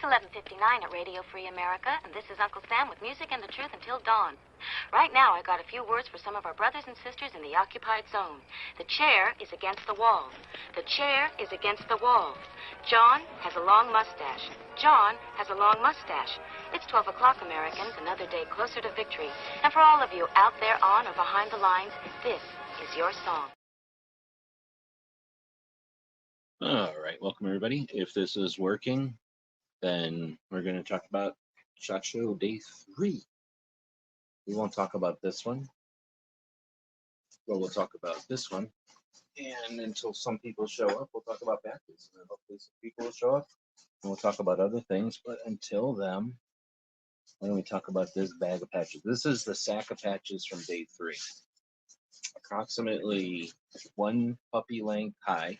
11:59 at Radio Free America, and this is Uncle Sam with music and the truth until dawn. Right now, I got a few words for some of our brothers and sisters in the occupied zone. The chair is against the wall. The chair is against the wall. John has a long mustache. John has a long mustache. It's 12 o'clock, Americans, another day closer to victory. And for all of you out there on or behind the lines, this is your song. All right, welcome everybody. If this is working, then we're going to talk about SHOT Show Day 3. We won't talk about this one, but we'll talk about this one. And until some people show up, we'll talk about patches. And hopefully some people will show up, and we'll talk about other things. But until then, why don't we talk about this bag of patches? This is the sack of patches from Day 3. Approximately 1 puppy length high,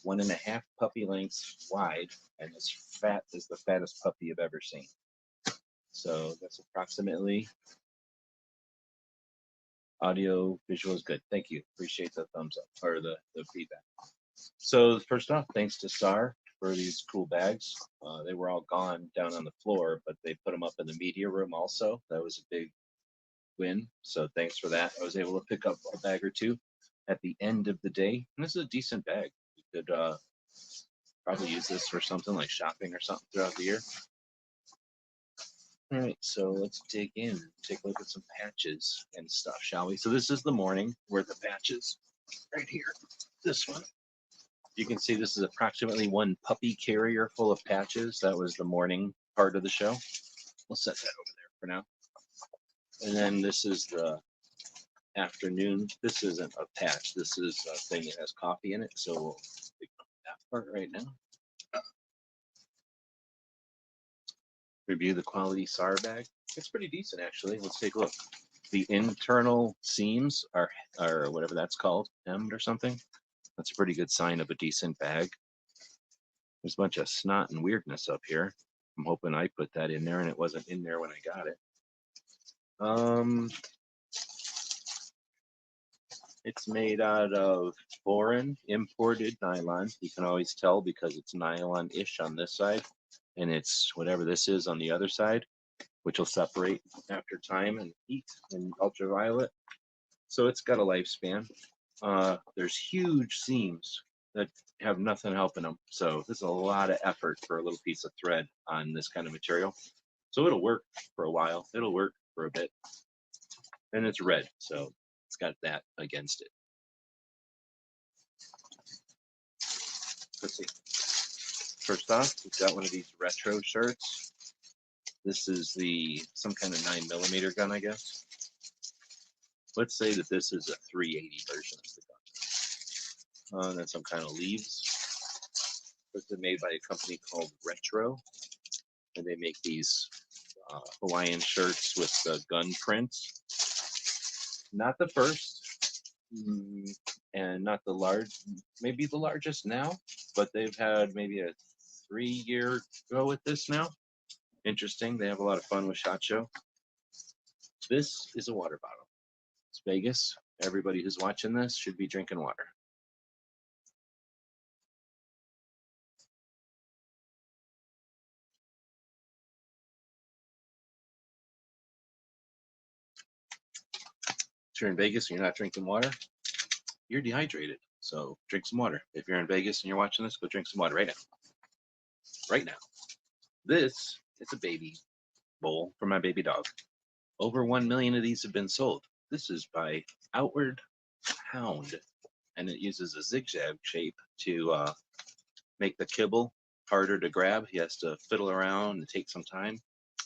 1.5 puppy lengths wide, and as fat as the fattest puppy you've ever seen. So that's approximately. Audio, visual is good. Thank you. Appreciate the thumbs up or the feedback. So first off, thanks to Star for these cool bags. They were all gone down on the floor, but they put them up in the media room also. That was a big win. So thanks for that. I was able to pick up a bag or two at the end of the day. And this is a decent bag. You could probably use this for something like shopping or something throughout the year. All right, so let's dig in, take a look at some patches and stuff, shall we? So this is the morning worth of patches right here. This one. You can see this is approximately 1 puppy carrier full of patches. That was the morning part of the show. We'll set that over there for now. And then this is the afternoon. This isn't a patch. This is a thing that has coffee in it. So we'll pick up that part right now. Review the quality SAR bag. It's pretty decent, actually. Let's take a look. The internal seams are whatever that's called, hemmed or something. That's a pretty good sign of a decent bag. There's a bunch of snot and weirdness up here. I'm hoping I put that in there and it wasn't in there when I got it. It's made out of foreign imported nylon. You can always tell because it's nylon-ish on this side. And it's whatever this is on the other side, which will separate after time and heat and ultraviolet. So it's got a lifespan. There's huge seams that have nothing helping them. So this is a lot of effort for a little piece of thread on this kind of material. So it'll work for a while. It'll work for a bit. And it's red, so it's got that against it. Let's see. First off, we've got one of these retro shirts. This is some kind of 9mm gun, I guess. Let's say that this is a 380 version of the gun. And then some kind of leaves. This is made by a company called Retro. And they make these Hawaiian shirts with the gun prints. Not the first. And not the maybe the largest now. But they've had maybe a 3-year go with this now. Interesting. They have a lot of fun with SHOT Show. This is a water bottle. It's Vegas. Everybody who's watching this should be drinking water. If you're in Vegas and you're not drinking water, you're dehydrated. So drink some water. If you're in Vegas and you're watching this, go drink some water right now. Right now. This is a baby bowl for my baby dog. Over 1 million of these have been sold. This is by Outward Hound, and it uses a zigzag shape to make the kibble harder to grab. He has to fiddle around and take some time.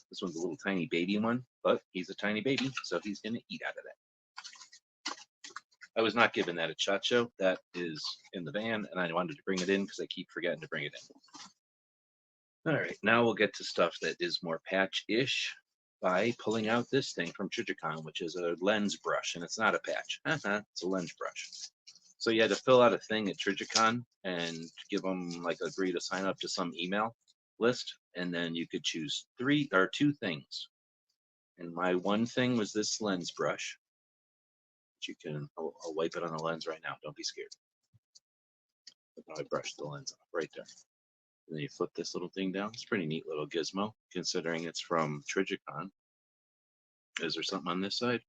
This one's a little tiny baby one, but he's a tiny baby, so he's going to eat out of that. I was not given that at SHOT Show. That is in the van, and I wanted to bring it in because I keep forgetting to bring it in. All right, now we'll get to stuff that is more patch-ish by pulling out this thing from Trijicon, which is a lens brush, and it's not a patch. It's a lens brush. So you had to fill out a thing at Trijicon and give them, agree to sign up to some email list, and then you could choose 2 things. And my one thing was this lens brush. You can, I'll wipe it on the lens right now. Don't be scared. Look how I brushed the lens off right there. And then you flip this little thing down. It's a pretty neat little gizmo, considering it's from Trigicon. Is there something on this side?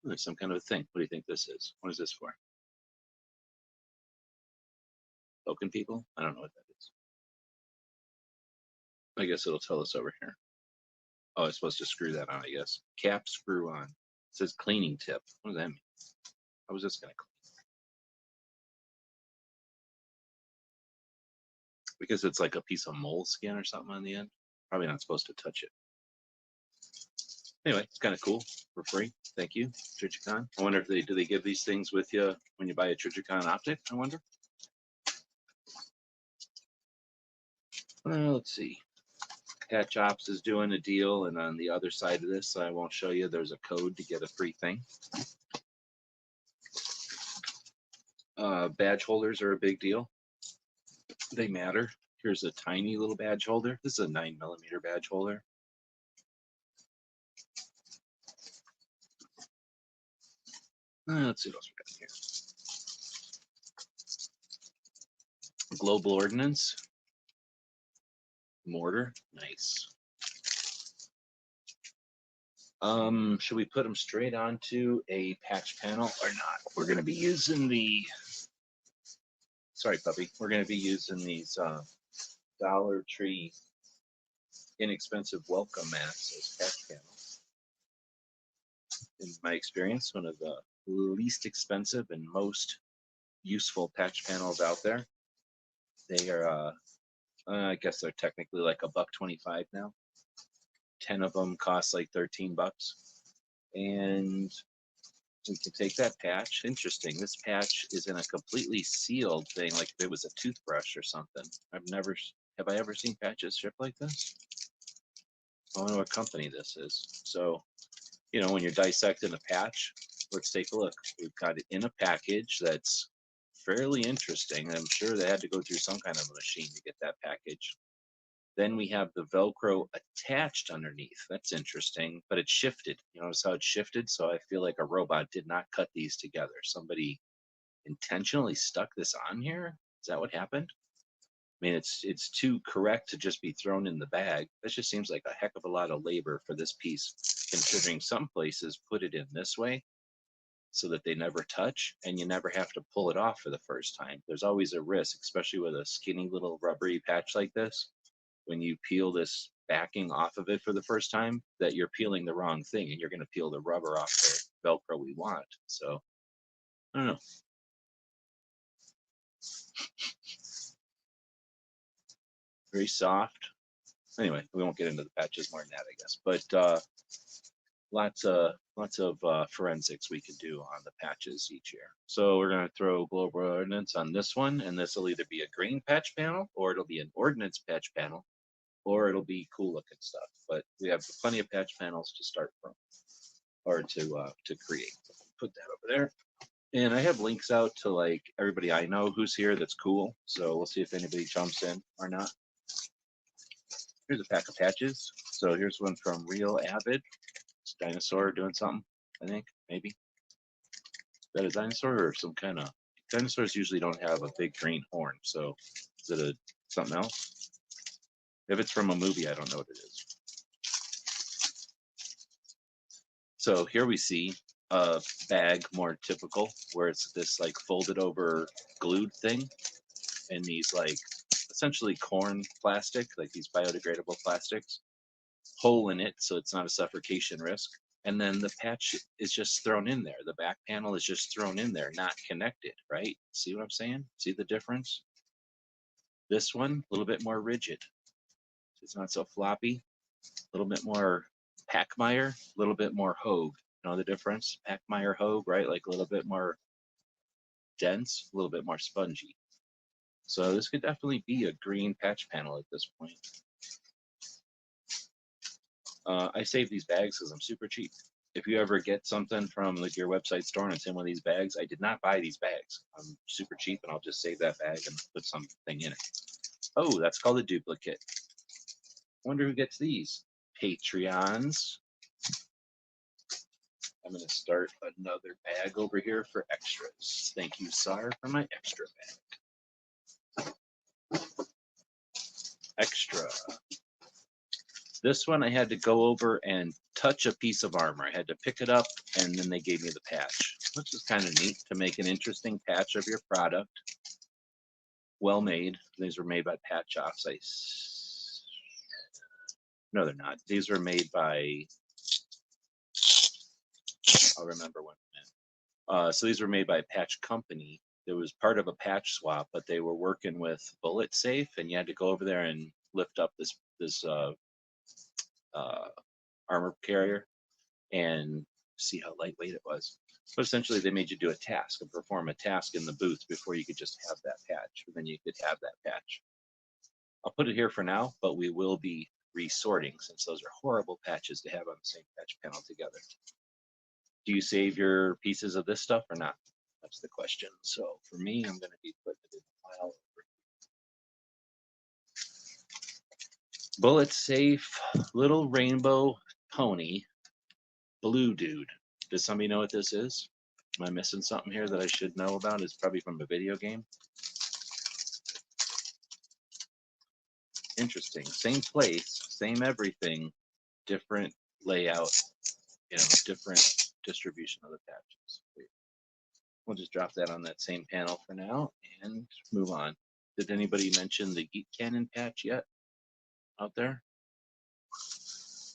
Oh, there's some kind of a thing. What do you think this is? What is this for? Poking people? I don't know what that is. I guess it'll tell us over here. Oh, I'm supposed to screw that on, I guess. Cap screw on. It says cleaning tip. What does that mean? How was this going to clean? Because it's like a piece of moleskin or something on the end. Probably not supposed to touch it. Anyway, it's kind of cool for free. Thank you, Trigicon. I wonder if do they give these things with you when you buy a Trigicon optic? I wonder. Well, let's see. Patch Ops is doing a deal, and on the other side of this, I won't show you, there's a code to get a free thing. Badge holders are a big deal. They matter. Here's a tiny little badge holder. This is a 9mm badge holder. Let's see what else we got here. Global Ordnance. Mortar. Nice. Should we put them straight onto a patch panel or not? We're going to be using the, sorry puppy, we're going to be using these Dollar Tree inexpensive welcome mats as patch panels. In my experience, one of the least expensive and most useful patch panels out there. They are, I guess they're technically like $1.25 now. 10 of them cost like 13 bucks. And we can take that patch. Interesting. This patch is in a completely sealed thing, like if it was a toothbrush or something. Have I ever seen patches shipped like this? I don't know what company this is. So, you know, when you're dissecting a patch, let's take a look. We've got it in a package that's fairly interesting. I'm sure they had to go through some kind of a machine to get that package. Then we have the Velcro attached underneath. That's interesting, but it's shifted. You notice how it's shifted? So I feel like a robot did not cut these together. Somebody intentionally stuck this on here? Is that what happened? I mean, it's too correct to just be thrown in the bag. That just seems like a heck of a lot of labor for this piece, considering some places put it in this way so that they never touch and you never have to pull it off for the first time. There's always a risk, especially with a skinny little rubbery patch like this. When you peel this backing off of it for the first time, that you're peeling the wrong thing and you're going to peel the rubber off the Velcro we want. So, I don't know. Very soft. Anyway, we won't get into the patches more than that, I guess. But lots of forensics we can do on the patches each year. So we're going to throw Global Ordnance on this one, and this will either be a green patch panel, or it'll be an Ordnance patch panel, or it'll be cool looking stuff. But we have plenty of patch panels to start from, or to create. Put that over there. And I have links out to like everybody I know who's here that's cool. So we'll see if anybody jumps in or not. Here's a pack of patches. So here's one from Real Avid. It's a dinosaur doing something, I think, maybe. Is that a dinosaur or some kind of... Dinosaurs usually don't have a big green horn, so is it something else? If it's from a movie, I don't know what it is. So here we see a bag more typical, where it's this like folded over glued thing, and these like essentially corn plastic, like these biodegradable plastics, hole in it so it's not a suffocation risk. And then the patch is just thrown in there. The back panel is just thrown in there, not connected, right? See what I'm saying? See the difference? This one, a little bit more rigid. It's not so floppy. A little bit more Packmeyer, a little bit more Hogue. You know the difference? Packmeyer, Hogue, right? Like a little bit more dense, a little bit more spongy. So this could definitely be a green patch panel at this point. I save these bags because I'm super cheap. If you ever get something from like your website store and it's in one of these bags, I did not buy these bags. I'm super cheap and I'll just save that bag and put something in it. Oh, that's called a duplicate. Wonder who gets these. Patreons. I'm going to start another bag over here for extras. Thank you, Sar, for my extra bag. Extra. This one I had to go over and touch a piece of armor. I had to pick it up, and then they gave me the patch, which is kind of neat to make an interesting patch of your product. Well made. These were made by Patch Offs. No, they're not. These were made by, I'll remember when. So these were made by a patch company. It was part of a patch swap, but they were working with Bullet Safe, and you had to go over there and lift up this armor carrier and see how lightweight it was. But essentially, they made you do a task and perform a task in the booth before you could just have that patch. And then you could have that patch. I'll put it here for now, but we will be resorting since those are horrible patches to have on the same patch panel together. Do you save your pieces of this stuff or not? That's the question. So for me, I'm going to be putting it in the pile. Bullet Safe, Little Rainbow Pony, Blue Dude. Does somebody know what this is? Am I missing something here that I should know about? It's probably from a video game. Interesting. Same place, same everything, different layout, different distribution of the patches. We'll just drop that on that same panel for now and move on. Did anybody mention the Geek Cannon patch yet out there?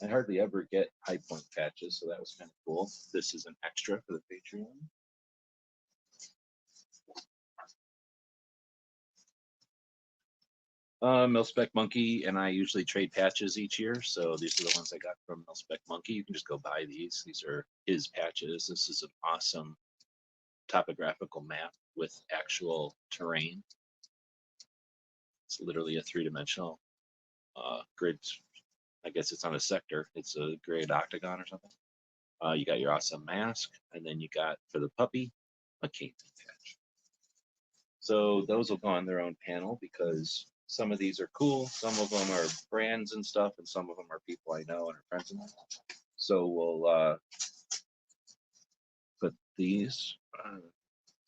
I hardly ever get high point patches, so that was kind of cool. This is an extra for the Patreon. Milspec Monkey and I usually trade patches each year, so these are the ones I got from Milspec Monkey. You can just go buy these. These are his patches. This is an awesome topographical map with actual terrain. It's literally a three-dimensional grid. I guess it's on a sector. It's a grid octagon or something. You got your awesome mask, and then you got, for the puppy, a cape patch. So those will go on their own panel because some of these are cool. Some of them are brands and stuff, and some of them are people I know and are friends of mine. So we'll put these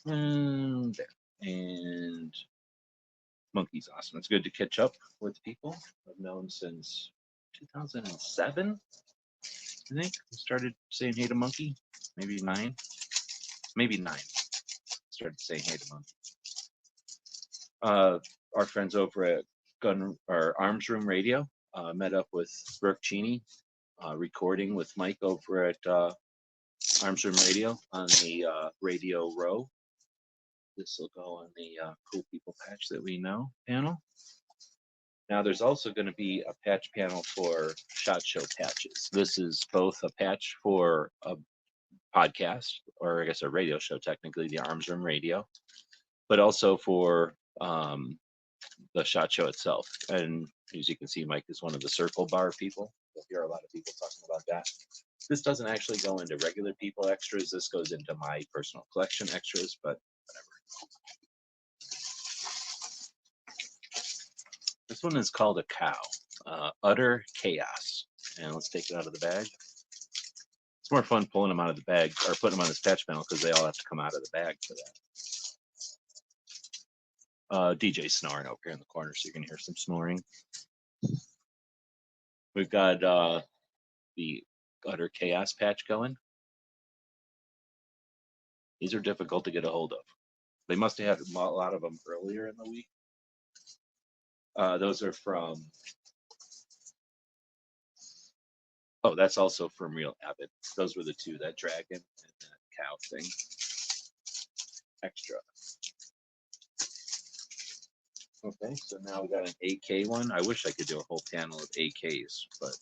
there. And Monkey's awesome. It's good to catch up with people I've known since 2007. I think I started saying hey to Monkey. Maybe 9. Maybe 9. Started saying hey to Monkey. Our friends over at Arms Room Radio met up with Brooke Cheney, recording with Mike over at Arms Room Radio on the Radio Row. This will go on the Cool People Patch That We Know panel. Now there's also going to be a patch panel for SHOT Show patches. This is both a patch for a podcast, or I guess a radio show, technically, the Arms Room Radio, but also for the SHOT Show itself. And as you can see, Mike is one of the circle bar people. You'll hear a lot of people talking about that. This doesn't actually go into regular people extras. This goes into my personal collection extras, but whatever. This one is called a cow, Utter Chaos. And let's take it out of the bag. It's more fun pulling them out of the bag or putting them on this patch panel because they all have to come out of the bag for that. DJ snoring over here in the corner, so you can hear some snoring. We've got the Utter Chaos patch going. These are difficult to get a hold of. They must have had a lot of them earlier in the week. Those are from, oh, that's also from Real Abbott. Those were the two, that dragon and that cow thing. Extra. Okay, so now we got an AK one. I wish I could do a whole panel of AKs, but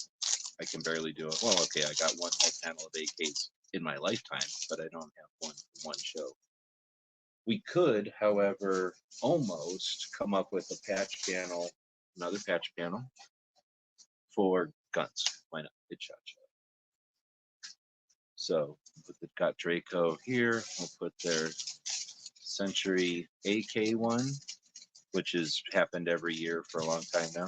I can barely do it. Well, okay, I got one whole panel of AKs in my lifetime, but I don't have one show. We could, however, almost come up with a patch panel, another patch panel for guns. Why not? It's SHOT Show. So we've got Draco here. We'll put their Century AK one, which has happened every year for a long time now.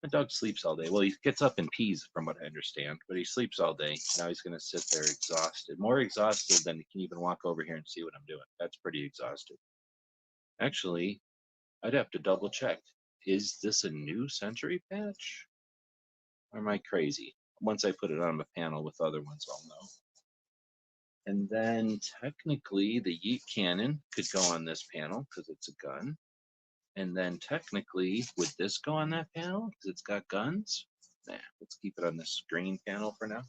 The dog sleeps all day. Well, he gets up and pees, from what I understand, but he sleeps all day. Now he's going to sit there exhausted, more exhausted than he can even walk over here and see what I'm doing. That's pretty exhausted. Actually, I'd have to double check. Is this a new Century patch? Or am I crazy? Once I put it on a panel with other ones, I'll know. And then technically the Yeet cannon could go on this panel because it's a gun. And then technically, would this go on that panel because it's got guns? Nah, let's keep it on this green panel for now.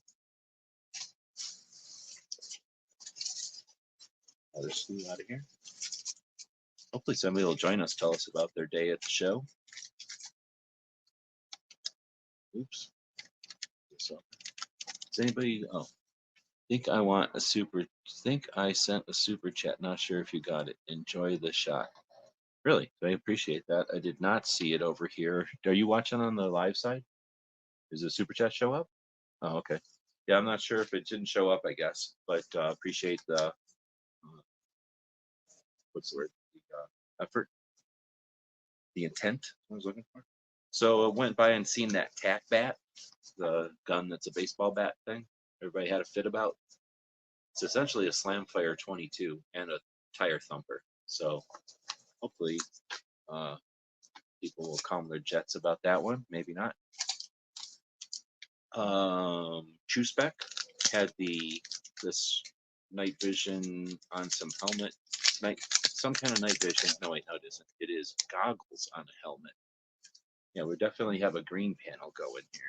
Other slew out of here. Hopefully somebody will join us, tell us about their day at the show. Oops. So, does anybody, oh, think I sent a super chat. Not sure if you got it. Enjoy the shot. Really, I appreciate that. I did not see it over here. Are you watching on the live side? Does the super chat show up? Oh, okay. Yeah, I'm not sure if it didn't show up, I guess, but appreciate the, what's the word? The effort, the intent I was looking for. So I went by and seen that tack bat, the gun that's a baseball bat thing everybody had a fit about. It's essentially a Slamfire 22 and a tire thumper. So hopefully people will calm their jets about that one. Maybe not. True Spec had this night vision on some helmet, some kind of night vision. No, wait, no, it isn't. It is goggles on a helmet. Yeah, we definitely have a green panel going here.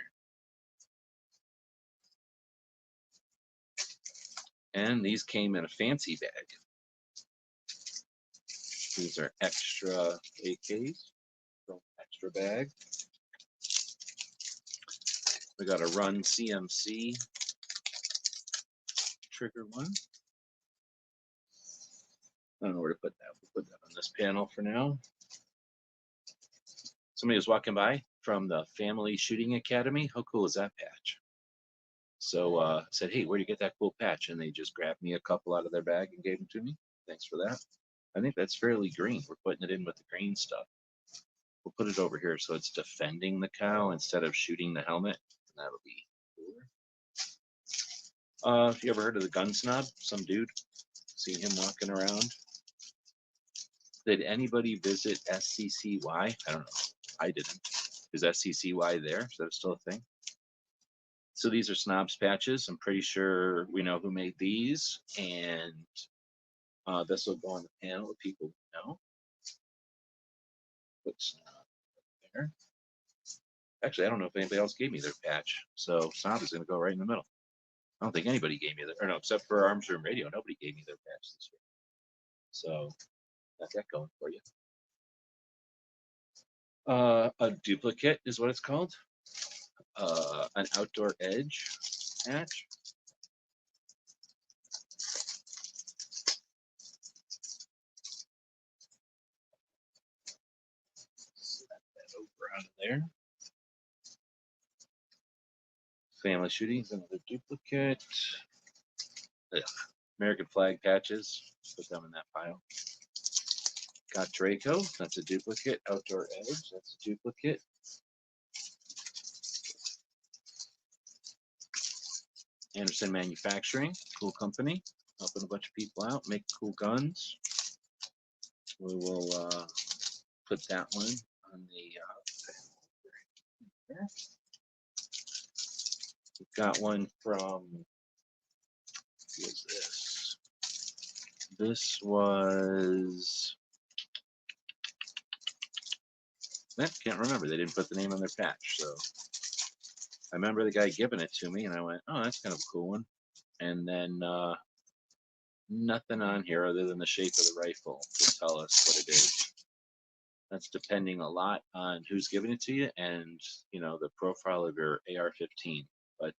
And these came in a fancy bag. These are extra AKs, so extra bag. We got a Run CMC trigger one. I don't know where to put that. We'll put that on this panel for now. Somebody was walking by from the Family Shooting Academy. How cool is that patch? So I said, hey, where'd you get that cool patch? And they just grabbed me a couple out of their bag and gave them to me. Thanks for that. I think that's fairly green. We're putting it in with the green stuff. We'll put it over here so it's defending the cow instead of shooting the helmet. And that'll be cooler. If you ever heard of the gun snob, some dude, seen him walking around. Did anybody visit SCCY? I don't know. I didn't. Is SCCY there? Is that still a thing? So these are snobs patches. I'm pretty sure we know who made these, and this will go on the panel if people know. Put snob there. Actually, I don't know if anybody else gave me their patch, so snob is going to go right in the middle. I don't think anybody gave me their, or no, except for Arms Room Radio, nobody gave me their patch this year. So got that going for you. A duplicate is what it's called. An outdoor edge patch. Set that over out of there. Family Shootings, another duplicate. Ugh. American flag patches. Put them in that pile. Got Draco. That's a duplicate. Outdoor Edge. That's a duplicate. Anderson Manufacturing. Cool company. Helping a bunch of people out. Make cool guns. We will put that one on the there. We've got one from, what was this? This was, I can't remember. They didn't put the name on their patch. So I remember the guy giving it to me and I went, oh, that's kind of a cool one. And then nothing on here other than the shape of the rifle to tell us what it is. That's depending a lot on who's giving it to you and, you know, the profile of your AR-15. But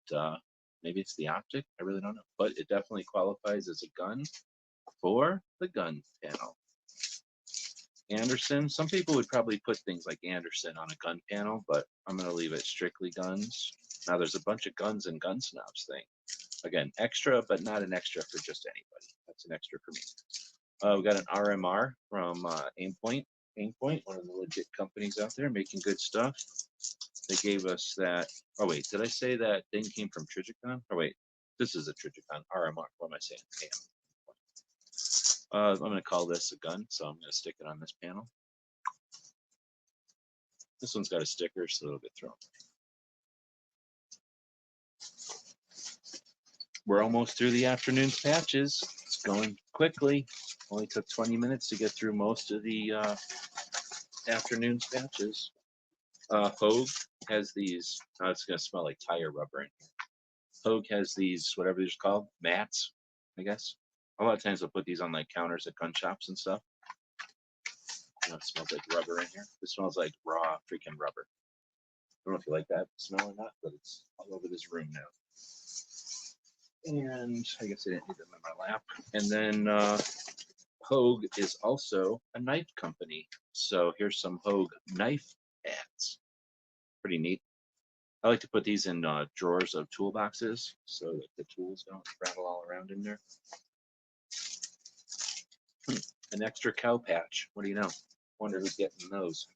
maybe it's the optic. I really don't know. But it definitely qualifies as a gun for the gun panel. Anderson. Some people would probably put things like Anderson on a gun panel, but I'm going to leave it strictly guns. Now there's a bunch of guns and gun snobs thing. Again, extra, but not an extra for just anybody. That's an extra for me. We got an RMR from Aimpoint. Aimpoint, one of the legit companies out there making good stuff. They gave us that. Oh wait, did I say that thing came from Trigicon? Oh wait, this is a Trigicon RMR. What am I saying? I'm going to call this a gun, so I'm going to stick it on this panel. This one's got a sticker, so it'll get thrown. We're almost through the afternoon's patches. It's going quickly. Only took 20 minutes to get through most of the afternoon's patches. Hogue has these, it's going to smell like tire rubber in here. Hogue has these, whatever these are called, mats, I guess. A lot of times they'll put these on like counters at gun shops and stuff. It smells like rubber in here. This smells like raw freaking rubber. I don't know if you like that smell or not, but it's all over this room now. And I guess I didn't need them in my lap. And then Hogue is also a knife company. So here's some Hogue knife pads. Pretty neat. I like to put these in drawers of toolboxes so that the tools don't rattle all around in there. An extra cow patch. What do you know? Wonder who's getting those.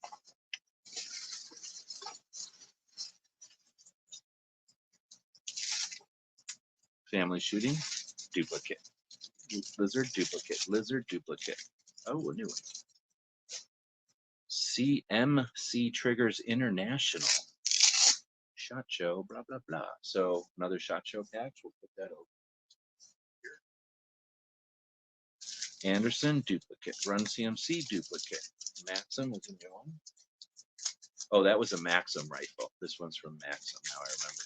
Family shooting, duplicate. Lizard duplicate, lizard duplicate. Oh, a new one. CMC Triggers International. SHOT Show, blah, blah, blah. So another SHOT Show patch, we'll put that over here. Anderson duplicate, Run CMC duplicate. Maxim was a new one. Oh, that was a Maxim rifle. This one's from Maxim, now I remember.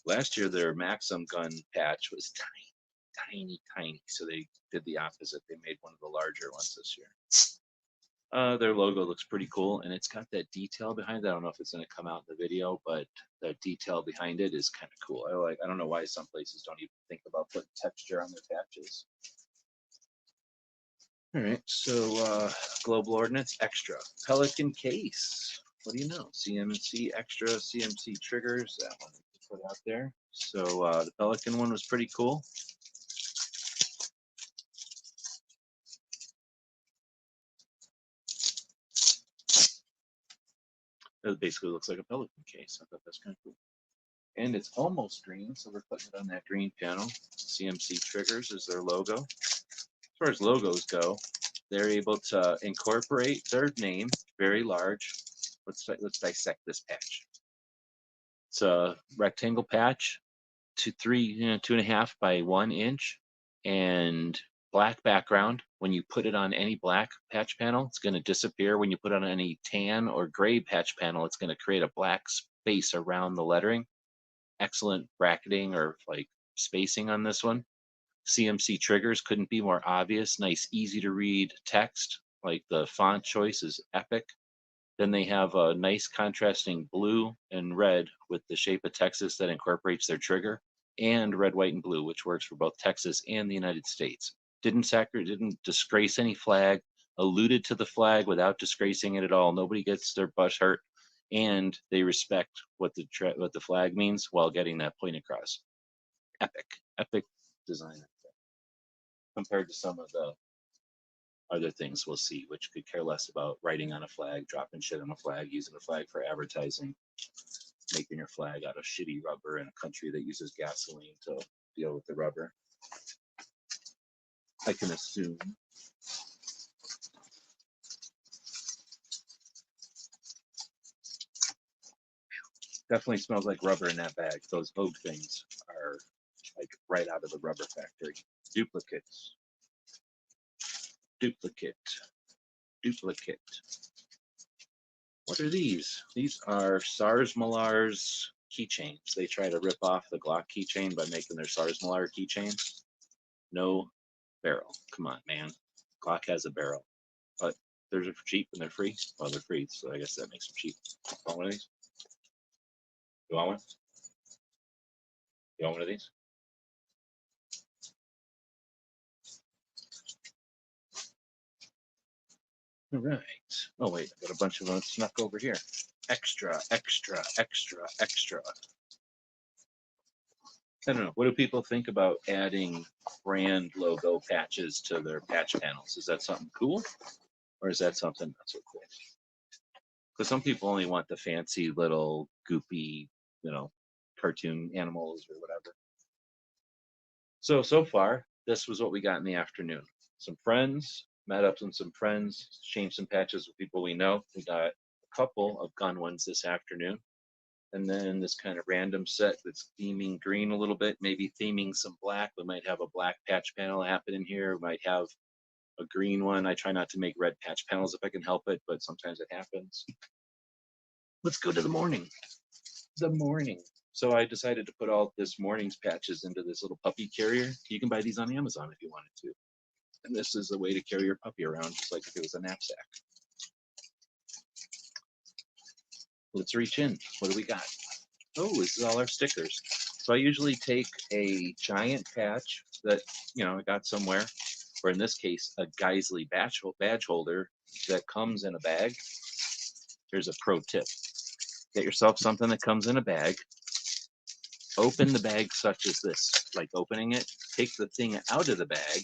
Last year, their Maxim gun patch was tiny, tiny. So they did the opposite. They made one of the larger ones this year. Their logo looks pretty cool, and it's got that detail behind it. I don't know if it's going to come out in the video, but the detail behind it is kind of cool. I don't know why some places don't even think about putting texture on their patches. All right, so Global Ordnance Extra Pelican case. What do you know? CMC Extra, CMC Triggers. That one we put out there. So the Pelican one was pretty cool. It basically looks like a Pelican case. I thought that's kind of cool. And it's almost green, so we're putting it on that green panel. CMC Triggers is their logo. As far as logos go, they're able to incorporate their name, very large. Let's dissect this patch. It's a rectangle patch, 2.5 by 1 inch, and black background. When you put it on any black patch panel, it's going to disappear. When you put it on any tan or gray patch panel, it's going to create a black space around the lettering. Excellent bracketing or like spacing on this one. CMC Triggers couldn't be more obvious. Nice, easy to read text. Like the font choice is epic. Then they have a nice contrasting blue and red with the shape of Texas that incorporates their trigger, and red, white, and blue, which works for both Texas and the United States. Didn't disgrace any flag, alluded to the flag without disgracing it at all. Nobody gets their butt hurt, and they respect what the flag means while getting that point across. Epic design compared to some of the other things we'll see, which could care less about writing on a flag, dropping shit on a flag, using a flag for advertising, making your flag out of shitty rubber in a country that uses gasoline to deal with the rubber. I can assume. Definitely smells like rubber in that bag. Those Hogue things are like right out of the rubber factory. Duplicates. Duplicate. What are these? These are Sarsmalar's keychains. They try to rip off the Glock keychain by making their Sarsmalar keychains. No barrel. Come on, man. Glock has a barrel. But they're cheap and they're free. Well, they're free, so I guess that makes them cheap. Want one of these? You want one? You want one of these? All right. Oh, wait. I got a bunch of them snuck over here. Extra. I don't know. What do people think about adding brand logo patches to their patch panels? Is that something cool? Or is that something not so cool? Because some people only want the fancy little goopy, cartoon animals or whatever. So far, this was what we got in the afternoon. Some friends, met up with some friends, changed some patches with people we know. We got couple of gun ones this afternoon. And then this kind of random set that's theming green a little bit, maybe theming some black. We might have a black patch panel happen in here. We might have a green one. I try not to make red patch panels if I can help it, but sometimes it happens. Let's go to the morning. The morning. So I decided to put all this morning's patches into this little puppy carrier. You can buy these on Amazon if you wanted to. And this is a way to carry your puppy around, just like if it was a knapsack. Let's reach in. What do we got? Oh, this is all our stickers. So I usually take a giant patch that, I got somewhere, or in this case, a Geisley badge holder that comes in a bag. Here's a pro tip. Get yourself something that comes in a bag. Open the bag such as this, like opening it. Take the thing out of the bag,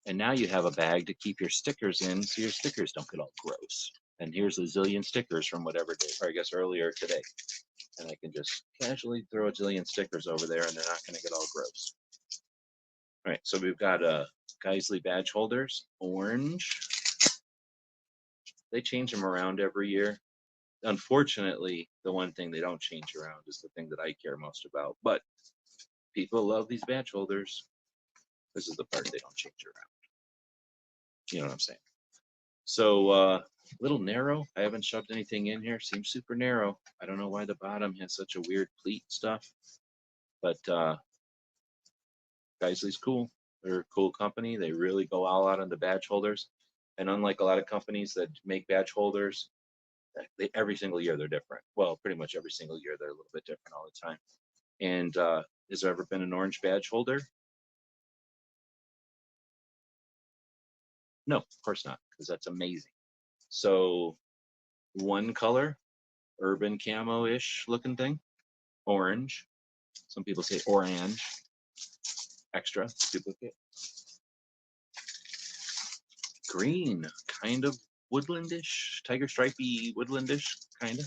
and now you have a bag to keep your stickers in so your stickers don't get all gross. And here's a zillion stickers from whatever day, or I guess earlier today. And I can just casually throw a zillion stickers over there and they're not gonna get all gross. All right, so we've got Geisley badge holders, orange. They change them around every year. Unfortunately, the one thing they don't change around is the thing that I care most about. But people love these badge holders. This is the part they don't change around. You know what I'm saying? So little narrow. I haven't shoved anything in here. Seems super narrow. I don't know why the bottom has such a weird pleat stuff. But Geisley's cool. They're a cool company. They really go all out on the badge holders. And unlike a lot of companies that make badge holders, every single year they're different. Well, pretty much every single year they're a little bit different all the time. And has there ever been an orange badge holder? No, of course not, because that's amazing. So one color, urban camo-ish looking thing, orange. Some people say orange, extra, duplicate. Green, kind of woodlandish, tiger stripey woodlandish, kind of.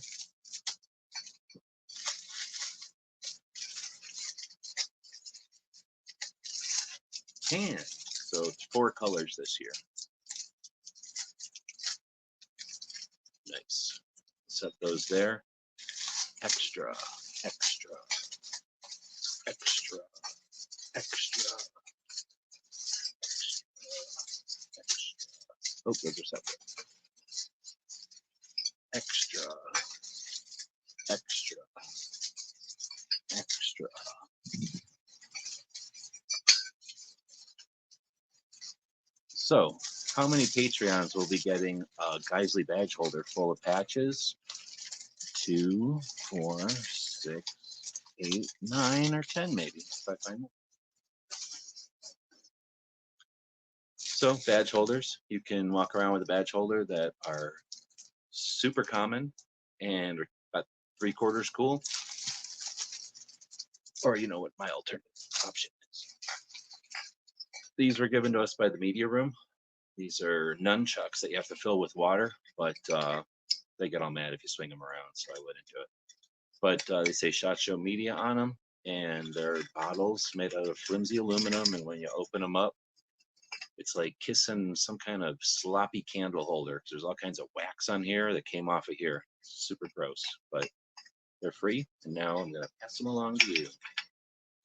Tan, so it's 4 colors this year. Nice. Set those there. Extra, extra, extra, extra, extra. Oh, those are separate. Extra, extra, extra. So, how many Patreons will be getting a Geisley badge holder full of patches? 2, 4, 6, 8, 9, or 10 maybe, if I find them. So badge holders, you can walk around with a badge holder that are super common and about 3/4 cool. Or you know what my alternate option is. These were given to us by the media room. These are nunchucks that you have to fill with water, but they get all mad if you swing them around, so I wouldn't do it. But they say SHOT Show Media on them, and they're bottles made out of flimsy aluminum, and when you open them up, it's like kissing some kind of sloppy candle holder. There's all kinds of wax on here that came off of here. Super gross, but they're free, and now I'm gonna pass them along to you.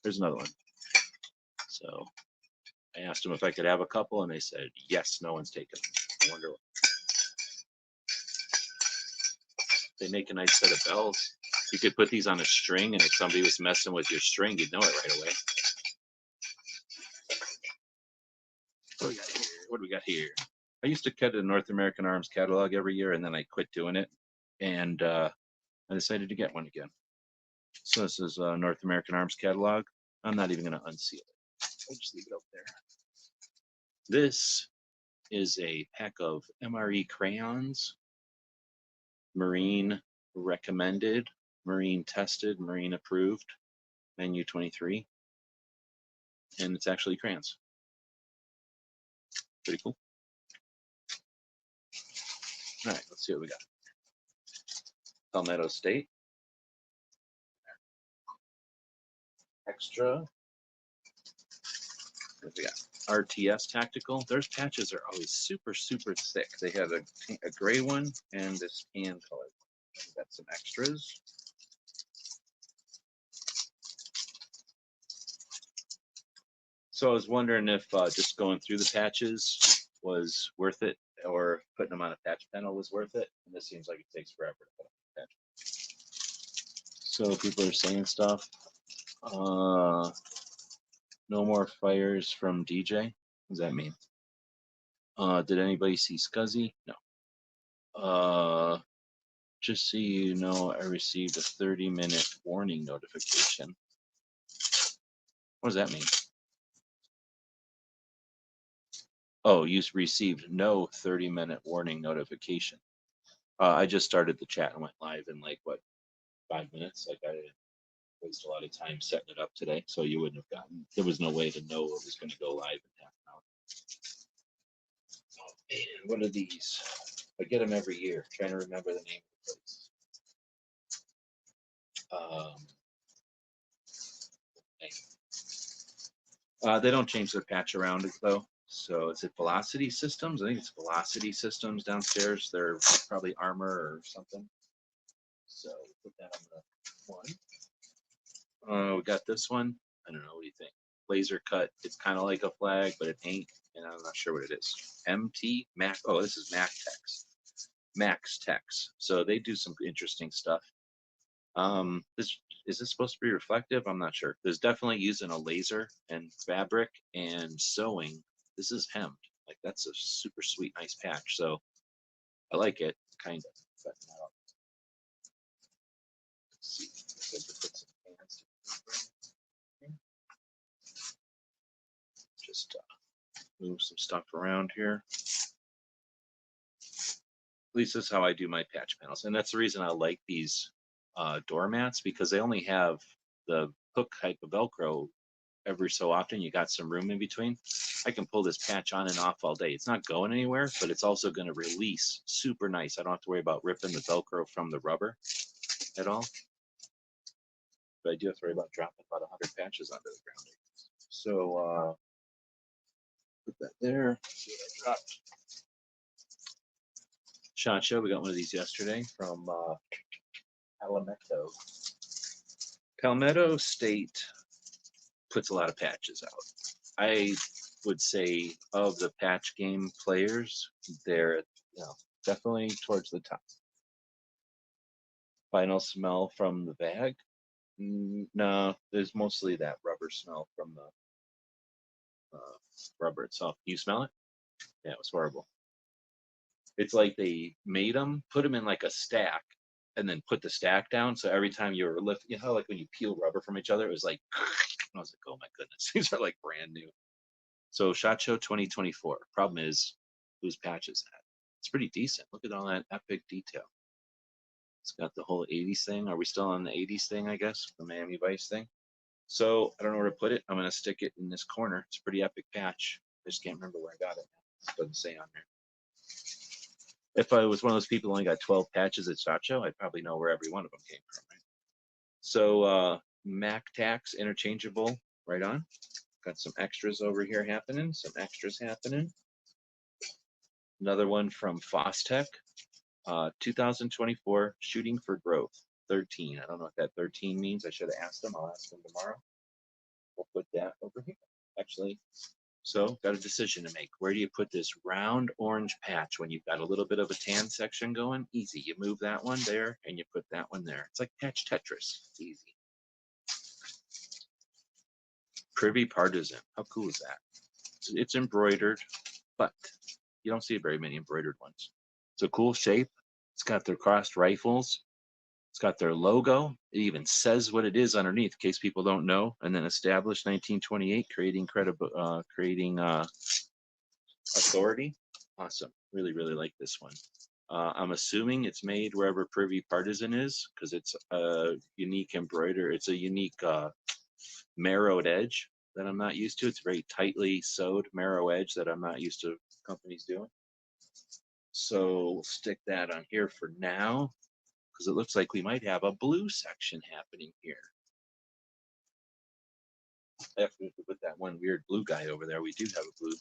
There's another one. So I asked them if I could have a couple, and they said yes. No one's taken them. I wonder what. They make a nice set of bells. You could put these on a string, and if somebody was messing with your string, you'd know it right away. What do we got here? I used to cut a North American Arms catalog every year, and then I quit doing it, and I decided to get one again. So this is a North American Arms catalog. I'm not even going to unseal it. I'll just leave it up there. This is a pack of MRE crayons, Marine recommended, Marine tested, Marine approved, menu 23, and it's actually crayons. Pretty cool. All right, let's see what we got. Palmetto State. Extra. What do we got? RTS Tactical. Their patches are always super, super thick. They have a gray one and this tan color. Got some extras. So I was wondering if just going through the patches was worth it, or putting them on a patch panel was worth it. And this seems like it takes forever to put on a patch. So people are saying stuff. No more fires from DJ. What does that mean? Did anybody see Scuzzy? No. Just so you know, I received a 30-minute warning notification. What does that mean? Oh, you received no 30-minute warning notification. I just started the chat and went live in like, what, 5 minutes? Like, I didn't waste a lot of time setting it up today, so you wouldn't have gotten, there was no way to know it was going to go live in half an hour. Oh, man, what are these? I get them every year, trying to remember the name of the place. They don't change their patch around, though. So is it Velocity Systems? I think it's Velocity Systems downstairs. They're probably Armor or something. So put that on the one. We got this one. I don't know. What do you think? Laser cut. It's kind of like a flag, but it ain't. And I'm not sure what it is. MT Mac. Oh, this is Max Tex. So they do some interesting stuff. Is this supposed to be reflective? I'm not sure. There's definitely using a laser and fabric and sewing. This is hemmed. Like, that's a super sweet, nice patch. So I like it, kind of. But now, let's see. I could put some hands here. Just move some stuff around here. At least that's how I do my patch panels. And that's the reason I like these doormats, because they only have the hook type of Velcro every so often. You got some room in between. I can pull this patch on and off all day. It's not going anywhere, but it's also going to release super nice. I don't have to worry about ripping the Velcro from the rubber at all. But I do have to worry about dropping about 100 patches onto the ground. So put that there. See what I dropped. SHOT Show. We got one of these yesterday from Palmetto State puts a lot of patches out. I would say of the patch game players, they're definitely towards the top. Final smell from the bag? No, there's mostly that rubber smell from the rubber itself. You smell it? Yeah, it was horrible. It's like they made them, put them in like a stack, and then put the stack down. So every time you were lifting, you know, like when you peel rubber from each other, it was like, I was like, oh my goodness, these are like brand new. So SHOT Show 2024. Problem is, whose patch is that? It's pretty decent. Look at all that epic detail. It's got the whole 80s thing. Are we still on the 80s thing, I guess? The Miami Vice thing. So I don't know where to put it. I'm going to stick it in this corner. It's a pretty epic patch. I just can't remember where I got it. It doesn't say on there. If I was one of those people who only got 12 patches at SHOT Show, I'd probably know where every one of them came from. Right? So Mac Tax interchangeable, right on. Got some extras over here happening. Some extras happening. Another one from Fostech. 2024 Shooting for Growth 13. I don't know what that 13 means. I should have asked them. I'll ask them tomorrow. We'll put that over here. Actually, so got a decision to make. Where do you put this round orange patch when you've got a little bit of a tan section going? Easy. You move that one there and you put that one there. It's like patch Tetris. It's easy. Privy Partisan. How cool is that? It's embroidered, but you don't see very many embroidered ones. It's a cool shape. It's got their crossed rifles. It's got their logo. It even says what it is underneath, in case people don't know. And then established 1928, creating authority. Awesome. Really, really like this one. I'm assuming it's made wherever Privy Partisan is, because it's a unique embroidery. It's a unique marrowed edge that I'm not used to. It's very tightly sewed marrow edge that I'm not used to companies doing. So we'll stick that on here for now, because it looks like we might have a blue section happening here. with that one weird blue guy over there. We do have a blue.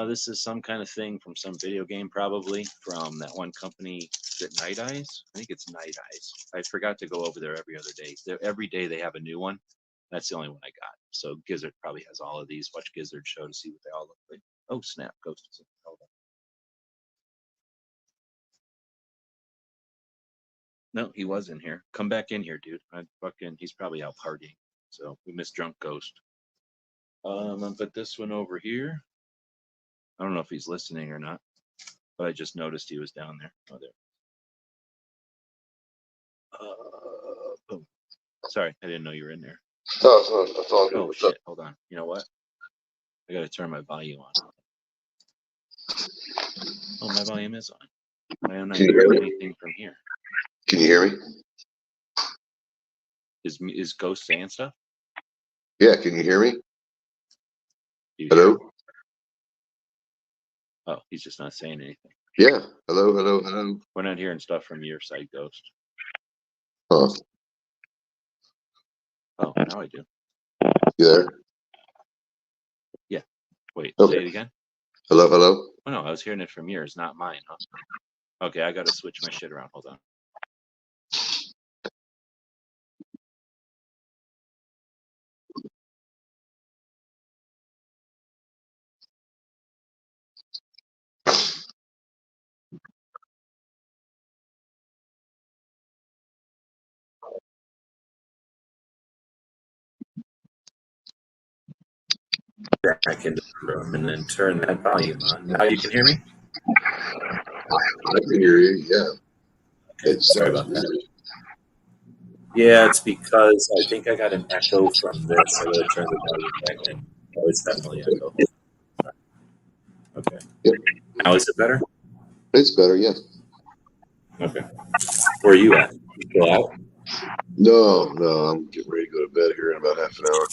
This is some kind of thing from some video game, probably from that one company. Is it Night Eyes? I think it's Night Eyes. I forgot to go over there every other day. Every day they have a new one. That's the only one I got. So Gizzard probably has all of these. Watch Gizzard show to see what they all look like. Oh snap! Ghost is in. Hold on. No, he was in here. Come back in here, dude. He's probably out partying. So we missed Drunk Ghost. I'm gonna put this one over here. I don't know if he's listening or not, but I just noticed he was down there. Oh, there. Boom. Sorry, I didn't know you were in there. No, that's all good. Oh shit! Hold on. You know what? I gotta turn my volume on. Oh, my volume is on. I am not hearing anything from here. Can you hear me? Is Ghost saying stuff? Yeah, can you hear me? Hello? Oh, he's just not saying anything. Yeah. Hello. We're not hearing stuff from your side, Ghost. Huh. Oh, now I do. You there? Yeah. Wait, okay. Say it again. Hello? Oh, no, I was hearing it from yours, not mine, huh? Okay, I gotta switch my shit around. Hold on. Back into the room and then turn that volume on. Now you can hear me? I can hear you, yeah. Okay, sorry about that. Yeah, it's because I think I got an echo from this. I gotta turn the volume back in. Oh, it's definitely echo. Okay. Yep. Now is it better? It's better, yeah. Okay. Where are you at? You still out? No, I'm getting ready to go to bed here in about half an hour.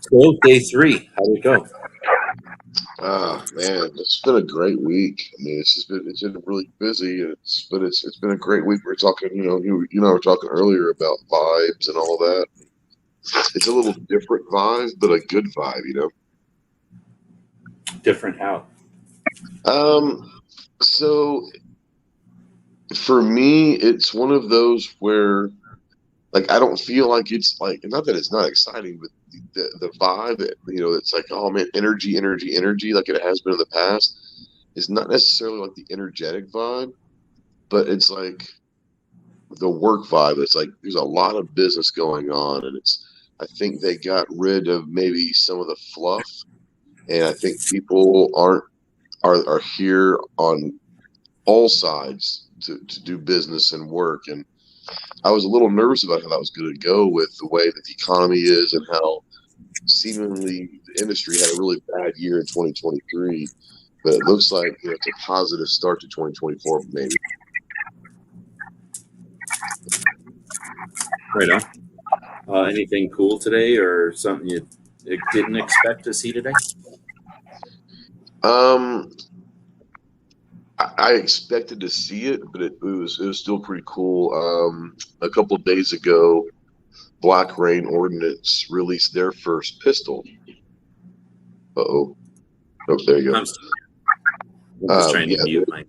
So day 3, how did it go? Man, it's been a great week. I mean, it's been really busy. But it's been a great week. We're talking, you and I were talking earlier about vibes and all that. It's a little different vibe, but a good vibe, Different how? So for me, it's one of those where, like, I don't feel like it's like, not that it's not exciting, but the vibe, it's like, oh man, energy, like it has been in the past, is not necessarily like the energetic vibe, but it's like the work vibe. It's like there's a lot of business going on, and I think they got rid of maybe some of the fluff, and I think people are here on all sides to do business and work. And I was a little nervous about how that was going to go with the way that the economy is and how seemingly the industry had a really bad year in 2023. But it looks like it's a positive start to 2024, maybe. Right on. Anything cool today or something you didn't expect to see today? I expected to see it, but it was still pretty cool. A couple of days ago, Black Rain Ordnance released their first pistol. Oh, there you go. I'm just trying to mute my.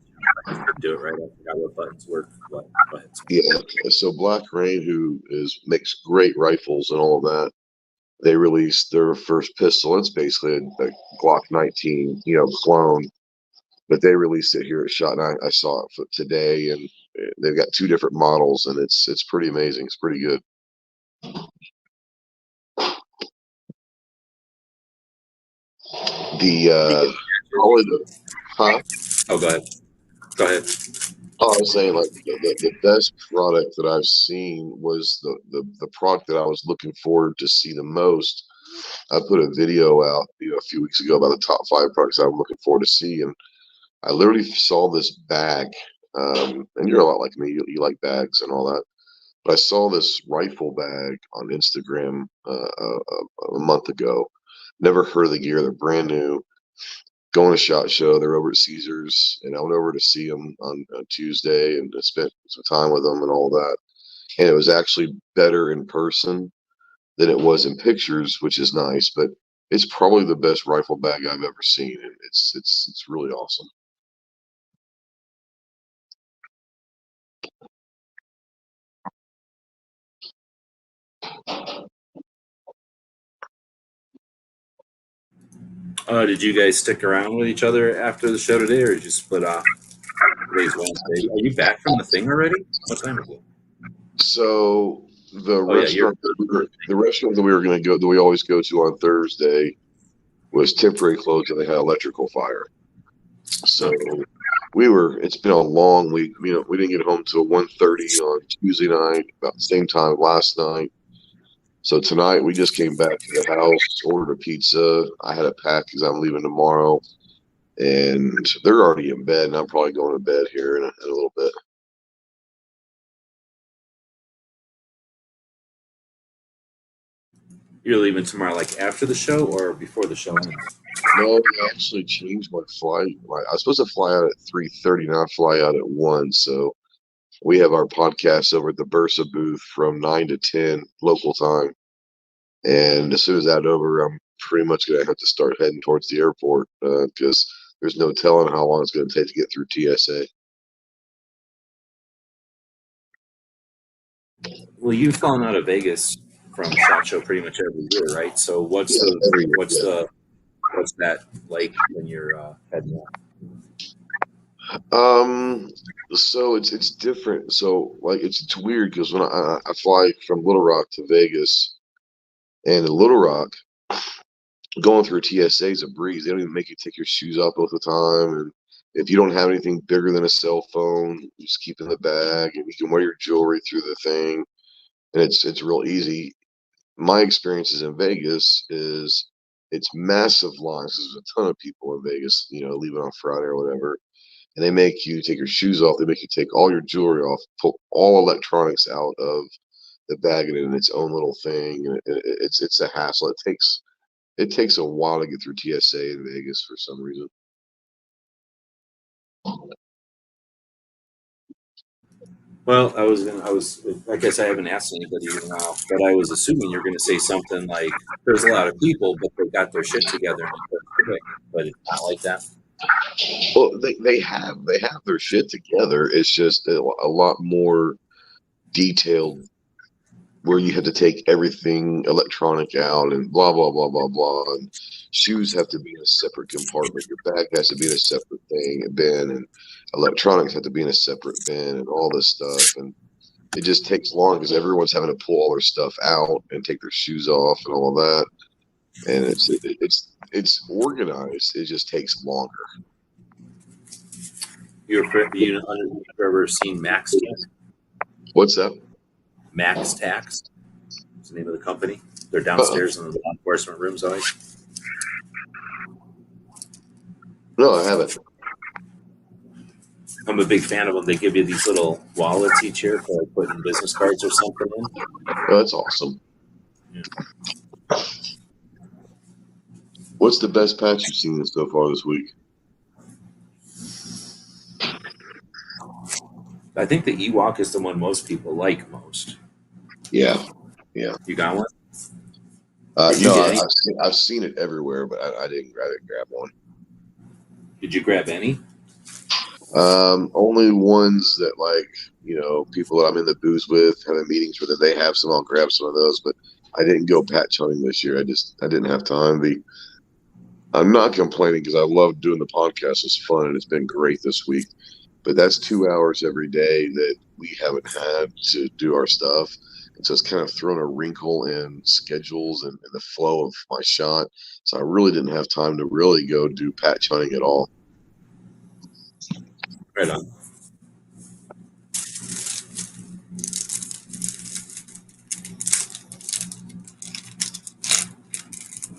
Do it right. I forgot what buttons work. Go ahead. Yeah. So Black Rain, who makes great rifles and all of that, they released their first pistol. It's basically a Glock 19, clone. But they released it here at Shot, and I saw it today, and they've got 2 different models, and it's pretty amazing. It's pretty good. Huh? Oh, go ahead. Oh, I was saying, like, the best product that I've seen was the product that I was looking forward to see the most. I put a video out, a few weeks ago about the top 5 products I'm looking forward to see, and I literally saw this bag. And you're a lot like me; you like bags and all that. But I saw this rifle bag on Instagram a month ago. Never heard of the gear; they're brand new. Going to SHOT Show. They're over at Caesars, and I went over to see them on Tuesday and spent some time with them and all that. And it was actually better in person than it was in pictures, which is nice. But it's probably the best rifle bag I've ever seen, and it's really awesome. Did you guys stick around with each other after the show today, or did you split off? Today's Wednesday. Are you back from the thing already? What time is it? So the Oh yeah, you're. restaurant that we were going to go, that we always go to on Thursday, was temporary closed, and they had electrical fire. So it's been a long week. We didn't get home till 1:30 on Tuesday night, about the same time last night. So tonight we just came back to the house, ordered a pizza. I had it packed because I'm leaving tomorrow, and they're already in bed, and I'm probably going to bed here in a little bit. You're leaving tomorrow, like after the show or before the show ends? No, I actually changed my flight. I was supposed to fly out at 3:30, now I fly out at 1. So we have our podcast over at the Bursa booth from 9 to 10 local time. And as soon as that's over, I'm pretty much going to have to start heading towards the airport because there's no telling how long it's going to take to get through TSA. Well, you've flown out of Vegas from SHOT Show pretty much every year, right? So what's that like when you're heading out? So it's different. So like it's weird because when I fly from Little Rock to Vegas, and in Little Rock, going through TSA is a breeze. They don't even make you take your shoes off both the time, and if you don't have anything bigger than a cell phone, you just keep it in the bag, and you can wear your jewelry through the thing, and it's real easy. My experiences in Vegas is it's massive lines. There's a ton of people in Vegas, leaving on Friday or whatever, and they make you take your shoes off. They make you take all your jewelry off, pull all electronics out of the bag in its own little thing, and it's a hassle. It takes a while to get through TSA in Vegas for some reason. Well, I guess I haven't asked anybody in a while, but I was assuming you're going to say something like, there's a lot of people, but they got their shit together and they're quick, but it's not like that. Well, they have their shit together. It's just a lot more detailed, where you have to take everything electronic out and blah blah blah blah blah. And shoes have to be in a separate compartment. Your bag has to be in a separate bin, and electronics have to be in a separate bin, and all this stuff. And it just takes long because everyone's having to pull all their stuff out and take their shoes off and all of that. And it's organized. It just takes longer. You've ever seen Max Tax? What's that? Max Tax is the name of the company. They're downstairs in the law enforcement rooms always. No, I haven't. I'm a big fan of them. They give you these little wallets each year for like putting business cards or something in. Oh, that's awesome. Yeah. What's the best patch you've seen so far this week? I think the Ewok is the one most people like most. Yeah. You got one? No, I've seen it everywhere, but I didn't grab one. Did you grab any? Only ones that people that I'm in the booth with, having meetings with, that they have some. I'll grab some of those, but I didn't go patch hunting this year. I didn't have time. I'm not complaining because I love doing the podcast. It's fun and it's been great this week. But that's 2 hours every day that we haven't had to do our stuff. And so it's kind of thrown a wrinkle in schedules and the flow of my shot. So I really didn't have time to really go do patch hunting at all. Right on.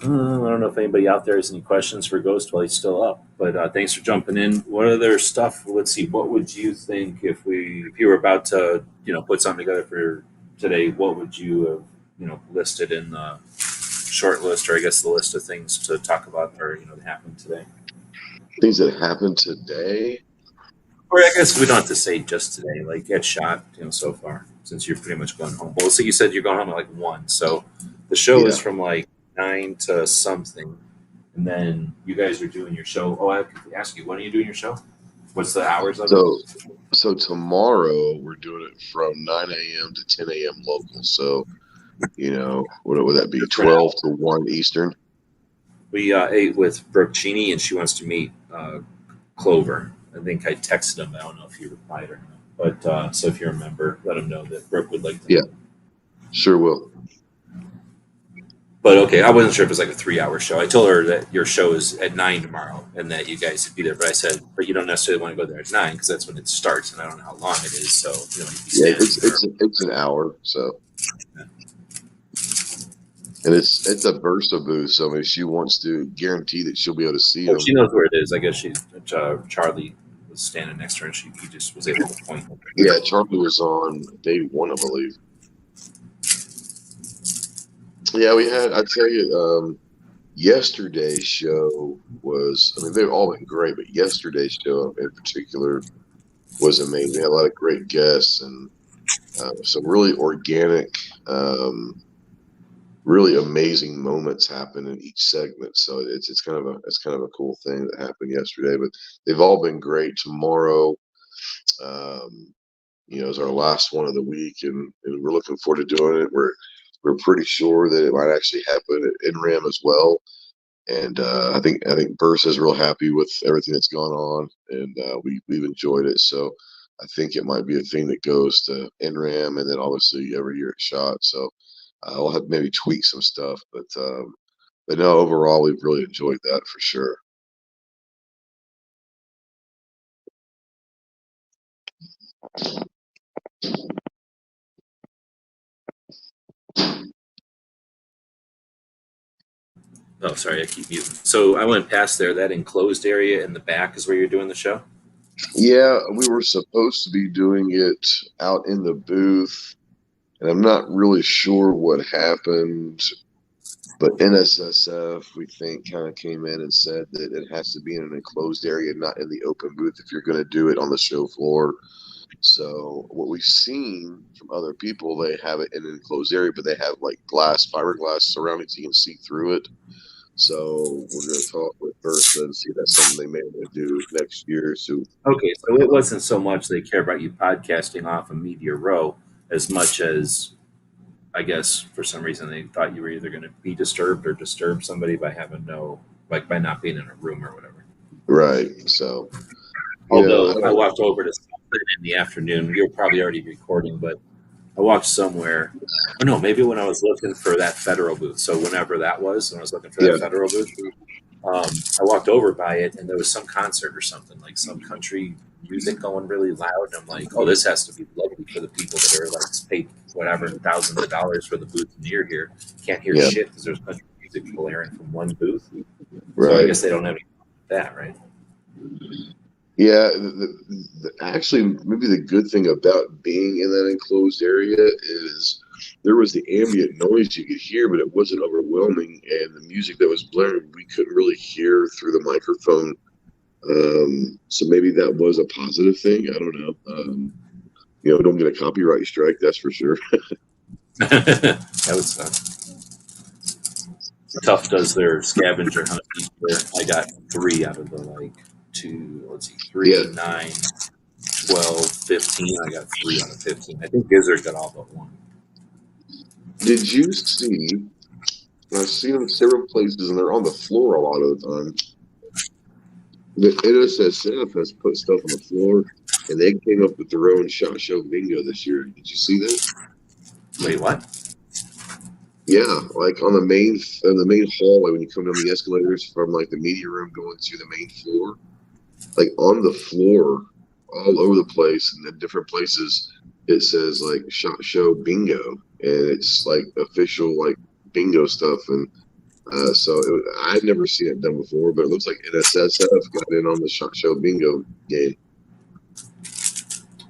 I don't know if anybody out there has any questions for Ghost while he's still up, but thanks for jumping in. What other stuff? Let's see. What would you think if you were about to, put something together for today? What would you have, listed in the short list, or I guess the list of things to talk about, or that happened today? Things that happened today, or I guess we don't have to say just today. Like get shot, so far, since you're pretty much going home. Well, so you said you're going home at like 1, so. The show Yeah. is from like 9 to something, and then you guys are doing your show. Oh, I have to ask you, when are you doing your show? What's the hours of it? So tomorrow we're doing it from 9 a.m. to 10 a.m. local. So, what would that be? 12 to 1 Eastern. We ate with Brooke Cheney, and she wants to meet Clover. I think I texted him. I don't know if he replied or not. But so if you remember, let him know that Brooke would like to. Yeah, sure will. But okay, I wasn't sure if it was like a 3-hour show. I told her that your show is at 9 tomorrow, and that you guys would be there. But I said, but you don't necessarily want to go there at 9 because that's when it starts, and I don't know how long it is. So yeah, it's an hour. So, and it's a Versa booth. So I mean, she wants to guarantee that she'll be able to see them. She knows where it is. I guess Charlie was standing next to her, and he just was able to point. Yeah, Charlie was on day one, I believe. Yeah, we had. I tell you, yesterday's show was. I mean, they've all been great, but yesterday's show in particular was amazing. We had a lot of great guests and some really organic, really amazing moments happen in each segment. So it's kind of a cool thing that happened yesterday. But they've all been great. Tomorrow, is our last one of the week, and we're looking forward to doing it. We're pretty sure that it might actually happen at NRAM as well. And I think Bursa's real happy with everything that's gone on, and we've enjoyed it. So I think it might be a thing that goes to NRAM, and then obviously every year it's shot. So I'll have to maybe tweak some stuff, but no, overall we've really enjoyed that for sure. Oh, sorry, I keep muting. So I went past there. That enclosed area in the back is where you're doing the show? Yeah, we were supposed to be doing it out in the booth, and I'm not really sure what happened, but NSSF, we think, kind of came in and said that it has to be in an enclosed area, not in the open booth if you're going to do it on the show floor. So what we've seen from other people, they have it in an enclosed area, but they have like fiberglass surrounding so you can see through it. So we're going to talk with Versa and see if that's something they may want to do next year. So Okay, so it wasn't so much they care about you podcasting off of Media Row as much as, I guess, for some reason they thought you were either going to be disturbed or disturb somebody by by not being in a room or whatever. Right. So, although I walked over to something in the afternoon, you were probably already recording, but I walked somewhere. Oh no, maybe when I was looking for that Federal booth. So whenever that was, when I was looking for that Federal booth, I walked over by it, and there was some concert or something, like some country music going really loud. And I'm like, oh, this has to be lovely for the people that are like paid whatever thousands of dollars for the booth near here. Can't hear shit because there's country music blaring from one booth. Right. So I guess they don't have that, right? Yeah, actually, maybe the good thing about being in that enclosed area is there was the ambient noise you could hear, but it wasn't overwhelming, and the music that was blaring we couldn't really hear through the microphone. So maybe that was a positive thing. I don't know. Don't get a copyright strike, that's for sure. That would suck. Tough does their scavenger hunt each year. I got 3 out of the 3, 9, 12, 15. I got 3 out of 15. I think Gizzard got all but 1. Did you see? I've seen them several places, and they're on the floor a lot of the time. The NSSF has put stuff on the floor, and they came up with their own SHOT Show bingo this year. Did you see that? Wait, what? Yeah, like on the main hallway when you come down the escalators from like the media room going to the main floor, like on the floor, all over the place and in different places, it says like SHOT Show bingo, and it's like official like bingo stuff. And I'd never seen it done before, but it looks like NSSF got in on the SHOT Show bingo game.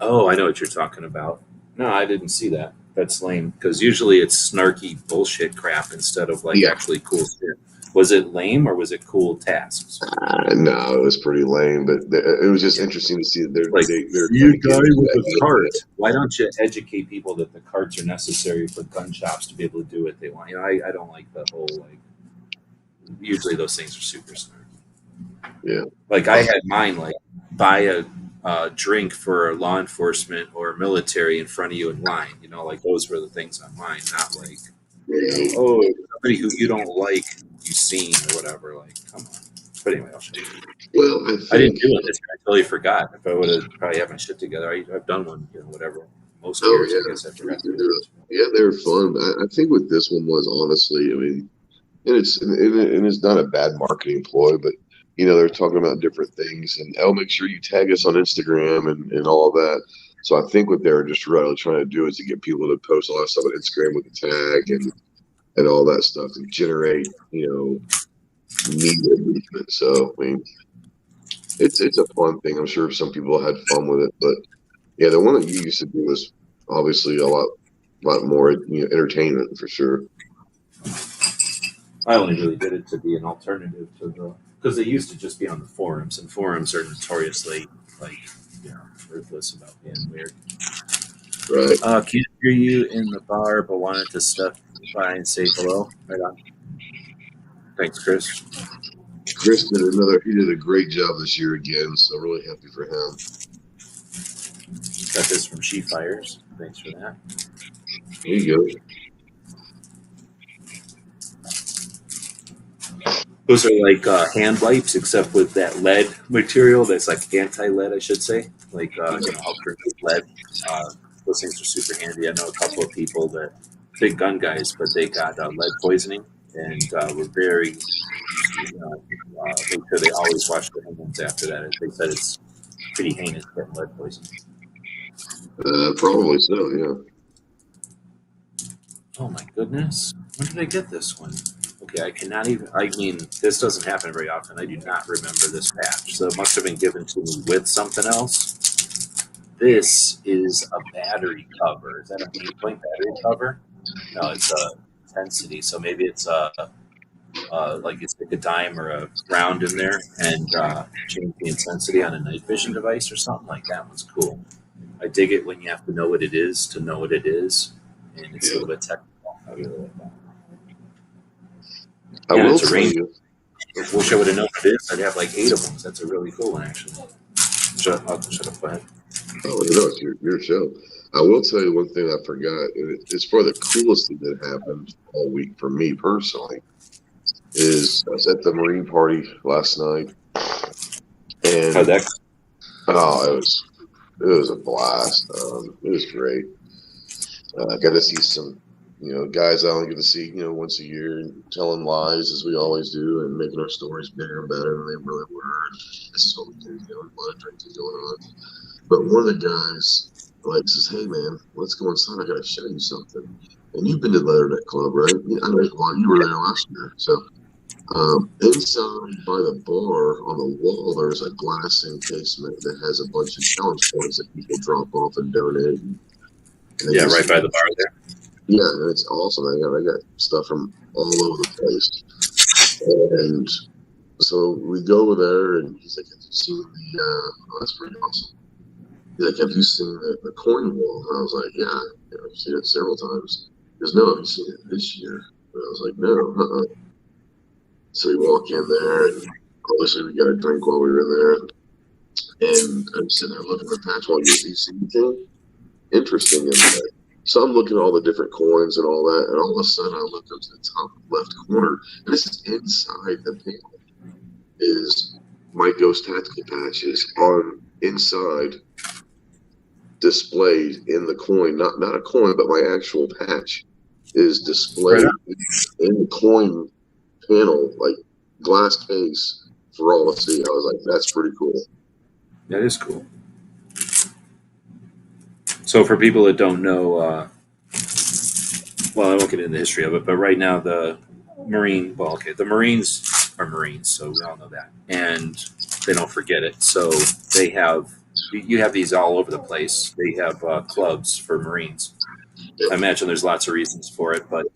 Oh, I know what you're talking about. No, I didn't see that. That's lame because usually it's snarky bullshit crap instead of actually cool shit. Was it lame or was it cool tasks? No, it was pretty lame, but it was just interesting to see that they're Like, they're kind you of guy getting with that a cart. Why don't you educate people that the carts are necessary for gun shops to be able to do what they want? I don't like the whole like. Usually those things are super smart. Yeah. Like I had mine like buy a drink for law enforcement or military in front of you in line. You know, like those were the things on mine, not like oh somebody who you don't like you seen or whatever. Like come on. But anyway, I'll show you. Well, I didn't do it this year. I totally forgot. If I would have probably had my shit together, I've done one, whatever. Most Oh years, I yeah, guess I forgot to do yeah, it. yeah, they were fun. I think with this one was honestly, I mean, and it's not a bad marketing ploy, but they're talking about different things, and make sure you tag us on Instagram and all of that. So I think what they're just really trying to do is to get people to post a lot of stuff on Instagram with the tag and all that stuff to generate media movement. So I mean, it's a fun thing. I'm sure some people had fun with it, but yeah, the one that you used to do was obviously a lot more entertainment for sure. I only really did it to be an alternative to the because they used to just be on the forums, and forums are notoriously like ruthless about being weird. Right. Can't hear you in the bar, but wanted to step by and say hello. Right on. Thanks, Chris. Chris he did a great job this year again, so really happy for him. Got this from She Fires. Thanks for that. There you go. Those are like hand wipes, except with that lead material that's like anti-lead, I should say. Like, help remove lead. Those things are super handy. I know a couple of people that, big gun guys, but they got lead poisoning and were very, make sure they always wash their hands after that. They said it's pretty heinous getting lead poisoning. Probably so, yeah. Oh my goodness. When did I get this one? Okay, I cannot even. I mean, this doesn't happen very often. I do not remember this patch, so it must have been given to me with something else. This is a battery cover. Is that a point battery cover? No, it's a intensity. So maybe it's like it's like a dime or a round in there, and change the intensity on a night vision device or something like that. One's cool. I dig it when you have to know what it is to know what it is, and it's a little bit technical. I really like that. I will tell you. I wish I would have known what it is. I'd have like 8 of them. That's a really cool one, actually. Shut up. Go ahead. Oh, it's your show. I will tell you one thing I forgot, and it's probably the coolest thing that happened all week for me personally. Is I was at the Marine party last night, and it was a blast. It was great. I got to see some guys I only get to see once a year, and telling lies as we always do, and making our stories bigger and better than they really were. This is what we do. A lot of drinking going on. But one of the guys says, "Hey man, let's go inside. I got to show you something." And you've been to the Leatherneck Club, right? I know you were there last year. So inside by the bar on the wall, there's a glass encasement that has a bunch of challenge points that people drop off and donate. Yeah, right by the bar there. Yeah, and it's awesome. I got stuff from all over the place. And so we go over there, and he's like, "Have you seen the? That's pretty awesome." He's like, "Have you seen the coin wall?" And I was like, "Yeah, I've seen it several times." He goes, "No, have you seen it this year?" And I was like, "No." So we walk in there, and obviously we got a drink while we were there. And I'm sitting there looking at the patch while you see anything interesting in there. So I'm looking at all the different coins and all that, and all of a sudden I look up to the top left corner, and this is inside the panel, is my Ghost Tactical patches on inside, displayed in the coin, not a coin, but my actual patch is displayed in the coin panel, like glass case for all to see. I was like, that's pretty cool. That is cool. So for people that don't know, well, I won't get into the history of it, but right now the Marines are Marines, so we all know that, and they don't forget it. So you have these all over the place. They have clubs for Marines, I imagine there's lots of reasons for it, but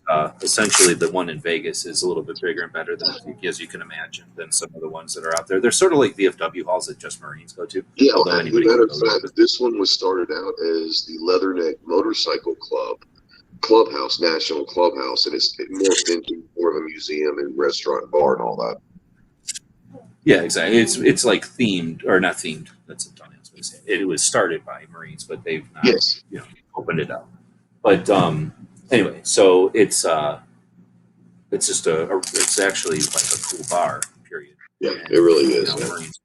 essentially the one in Vegas is a little bit bigger and better than, as you can imagine, than some of the ones that are out there. They're sort of like VFW halls that just Marines go to. Yeah, although as a anybody matter can of go fact, this one was started out as the Leatherneck Motorcycle Clubhouse, National Clubhouse, and it morphed into more of a museum and restaurant, bar, and all that. Yeah, exactly. It's like themed or not themed. That's a funny way to say it. It was started by Marines, but they've not Yes. opened it up. But anyway, so it's just it's actually like a cool bar. Period. Yeah, And, it really is. Marines,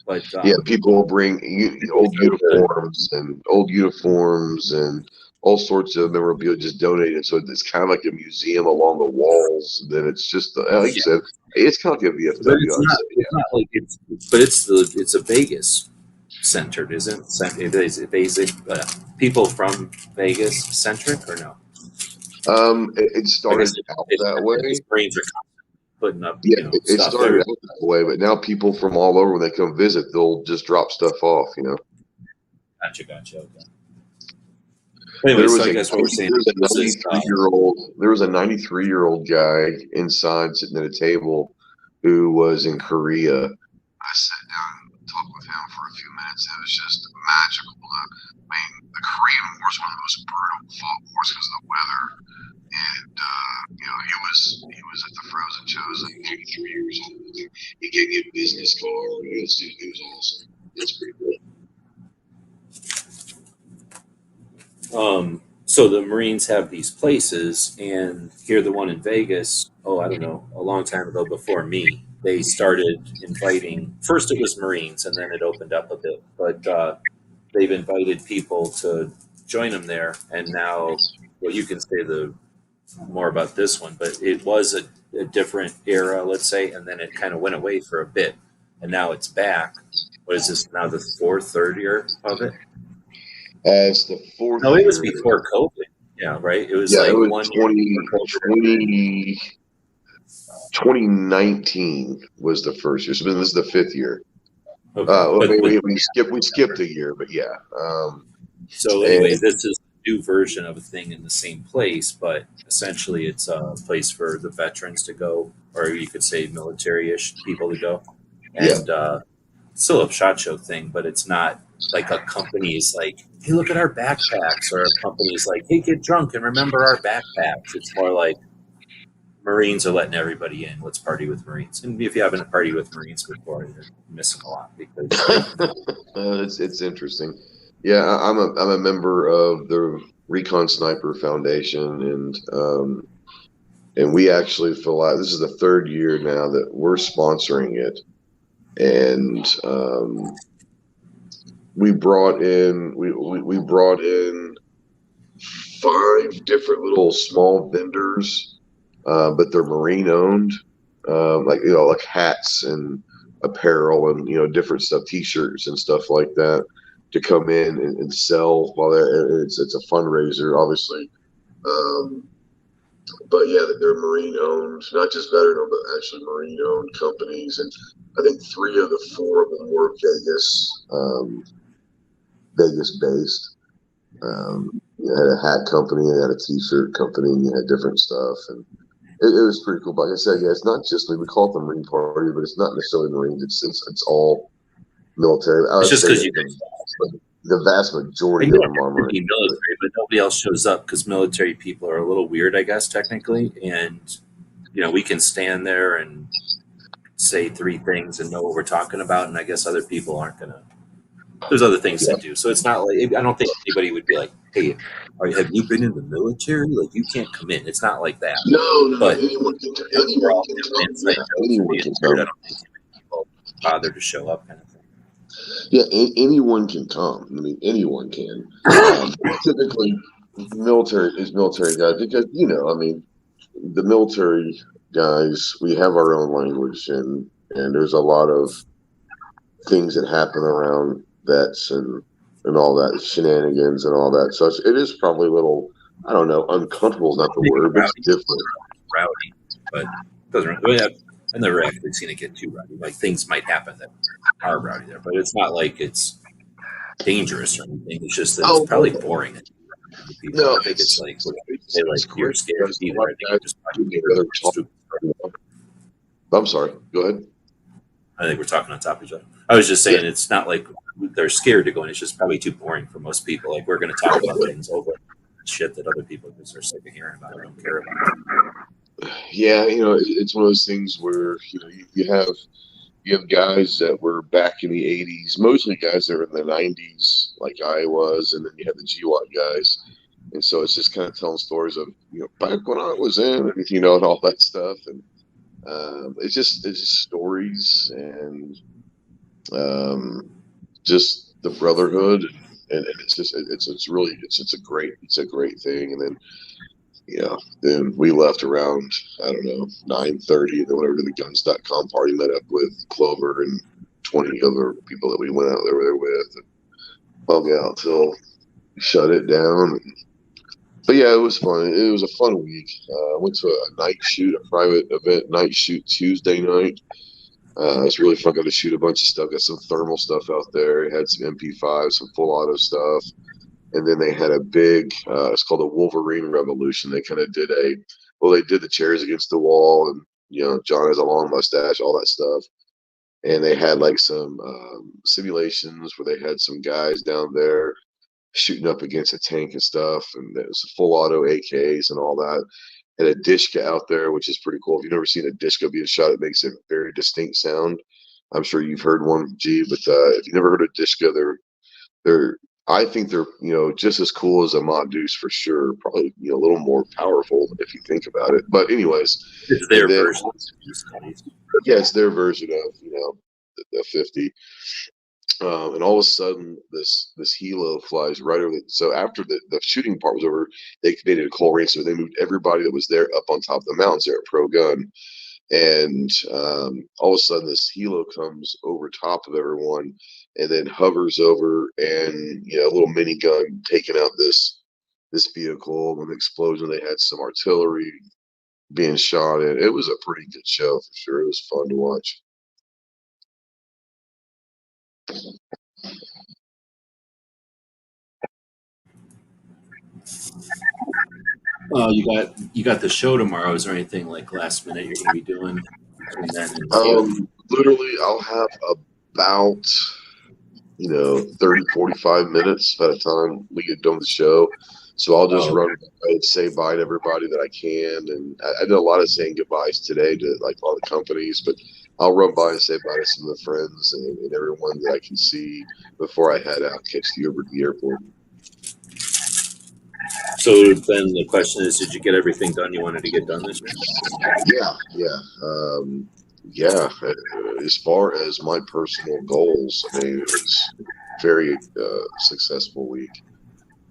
but yeah, people will bring old uniforms and all sorts of memorabilia just donated. So it's kind of like a museum along the walls. Then it's just like you said, it's kind of like a VFW. But it's not like but it's a Vegas centered, isn't it? Is it basic people from Vegas centric or no? It started out that way. Marines are putting up, it stuff started there. out that way, but now people from all over, when they come visit, they'll just drop stuff off. Gotcha. Okay. Anyway, so I guess what we're saying there was a 93-year-old guy inside sitting at a table who was in Korea. I sat down and talked with him for a few minutes. It was just magical. The Korean War is one of the most brutal fought wars because of the weather. And he was at the Frozen shows like 93 years old. He gave me a business card. It was awesome. It's pretty cool. So the Marines have these places, and here the one in Vegas, I don't know, a long time ago before me, they started inviting, first it was Marines, and then it opened up a bit, but they've invited people to join them there, and now, well, you can say more about this one, but it was a different era, let's say, and then it kind of went away for a bit, and now it's back. What is this, now the third year of it? As the fourth. No, it was before COVID. Yeah, right. It was like it was 2019 was the first year. So this is the fifth year. Okay. We skipped a year, but yeah. So anyway, this is a new version of a thing in the same place, but essentially it's a place for the veterans to go, or you could say military-ish people to go, and still a SHOT Show thing, but it's not like a company's like, hey, look at our backpacks, or a company's like, hey, get drunk and remember our backpacks. It's more like Marines are letting everybody in. Let's party with Marines. And if you haven't partied with Marines before, you're missing a lot because it's interesting. Yeah, I'm a member of the Recon Sniper Foundation, and we actually feel like this is the third year now that we're sponsoring it, and we brought in 5 different little small vendors, but they're Marine owned, like hats and apparel and different stuff, T-shirts and stuff like that, to come in and sell while it's a fundraiser, obviously. But yeah, they're Marine owned, not just veteran owned, but actually Marine owned companies, and I think 3 of the 4 of them were Vegas based. You had a hat company, you had a T-shirt company, and you had different stuff, and it was pretty cool. But like I said, it's not just we call it the Marine Party, but it's not necessarily Marines. It's all military. It's just because the vast majority of them are Marines. Military, but nobody else shows up because military people are a little weird, I guess, technically. And we can stand there and say 3 things and know what we're talking about, and I guess other people aren't gonna. There's other things to do, so it's not like I don't think anybody would be like, "Hey, have you been in the military? Like, you can't come in." It's not like that. No, but anyone can come. Anyone can come. I don't think people bother to show up, kind of thing. Yeah, anyone can come. I mean, anyone can. Typically, military guys, because the military guys, we have our own language, and there's a lot of things that happen around vets and all that, shenanigans and all that. So it is probably a little, I don't know, uncomfortable is not the word, but it's different. Rowdy, but it doesn't really. I've never actually seen it get too rowdy. Like, things might happen that are rowdy there, but it's not like it's dangerous or anything. It's just that it's probably boring. people. No, I think it's like it's they like you're great scared because a either. lot I of think guys we're just do talking get rather stupid. I'm sorry. Go ahead. I think we're talking on top of each other. I was just saying it's not like they're scared to go in. It's just probably too boring for most people. Like we're going to talk about things over shit that other people just are sick of hearing about or don't care about. Yeah, it's one of those things where you have guys that were back in the '80s, mostly guys that were in the '90s, like I was, and then you have the GWAT guys, and so it's just kind of telling stories of back when I was in, and all that stuff, and it's just stories and just the brotherhood, and it's a great thing, and then. Yeah, then we left around, I don't know, 9:30, and then went over to the guns.com party, met up with Clover and 20 other people that we went out there with, and hung out till we shut it down. But yeah, it was fun. It was a fun week. I went to a night shoot, a private event night shoot Tuesday night. It's really fun. Got to shoot a bunch of stuff. Got some thermal stuff out there. It had some MP5, some full auto stuff. And then they had a big, it's called a Wolverine Revolution. They kind of did they did the chairs against the wall, and John has a long mustache, all that stuff. And they had like some simulations where they had some guys down there shooting up against a tank and stuff, and there was full auto AKs and all that. Had a Dishka out there, which is pretty cool. If you've never seen a Dishka being shot, it makes a very distinct sound. I'm sure you've heard one, G, but if you've never heard of Dishka, they're I think they're just as cool as a Mod Deuce for sure. Probably a little more powerful if you think about it. But anyways, It's their version of these studies. yeah, it's their version of the 50. And all of a sudden, this helo flies right over. So after the shooting part was over, they did a coal range, so they moved everybody that was there up on top of the mountains there at Pro Gun. And all of a sudden, this helo comes over top of everyone, and then hovers over, and a little minigun taking out this vehicle. An explosion. They had some artillery being shot at. It was a pretty good show for sure. It was fun to watch. You got the show tomorrow. Is there anything like last minute you're going to be doing between then and Literally, I'll have about 30, 45 minutes by the time we get done with the show. So I'll just run and say bye to everybody that I can. And I did a lot of saying goodbyes today to like all the companies, but I'll run by and say bye to some of the friends and everyone that I can see before I head out, catch the Uber to the airport. So then the question is, did you get everything done you wanted to get done this year? Yeah. As far as my personal goals, I mean, it was a very successful week.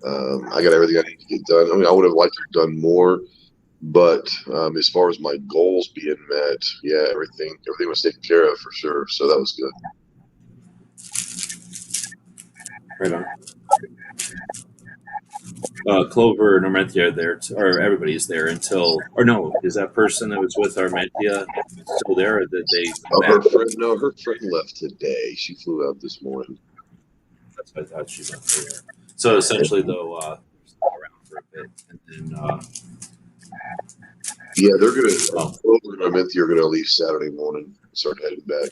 I got everything I need to get done. I mean, I would have liked to have done more, but as far as my goals being met, yeah, everything was taken care of for sure. So that was good. Right on. Clover and Armentia are there, or everybody's there until, or no, is that person that was with Armentia still there, or did they come back? Her friend left today. She flew out this morning. That's what I thought she went there. So essentially, though, around for a bit, and then yeah, they're gonna. Clover and Armentia are gonna leave Saturday morning and start heading back.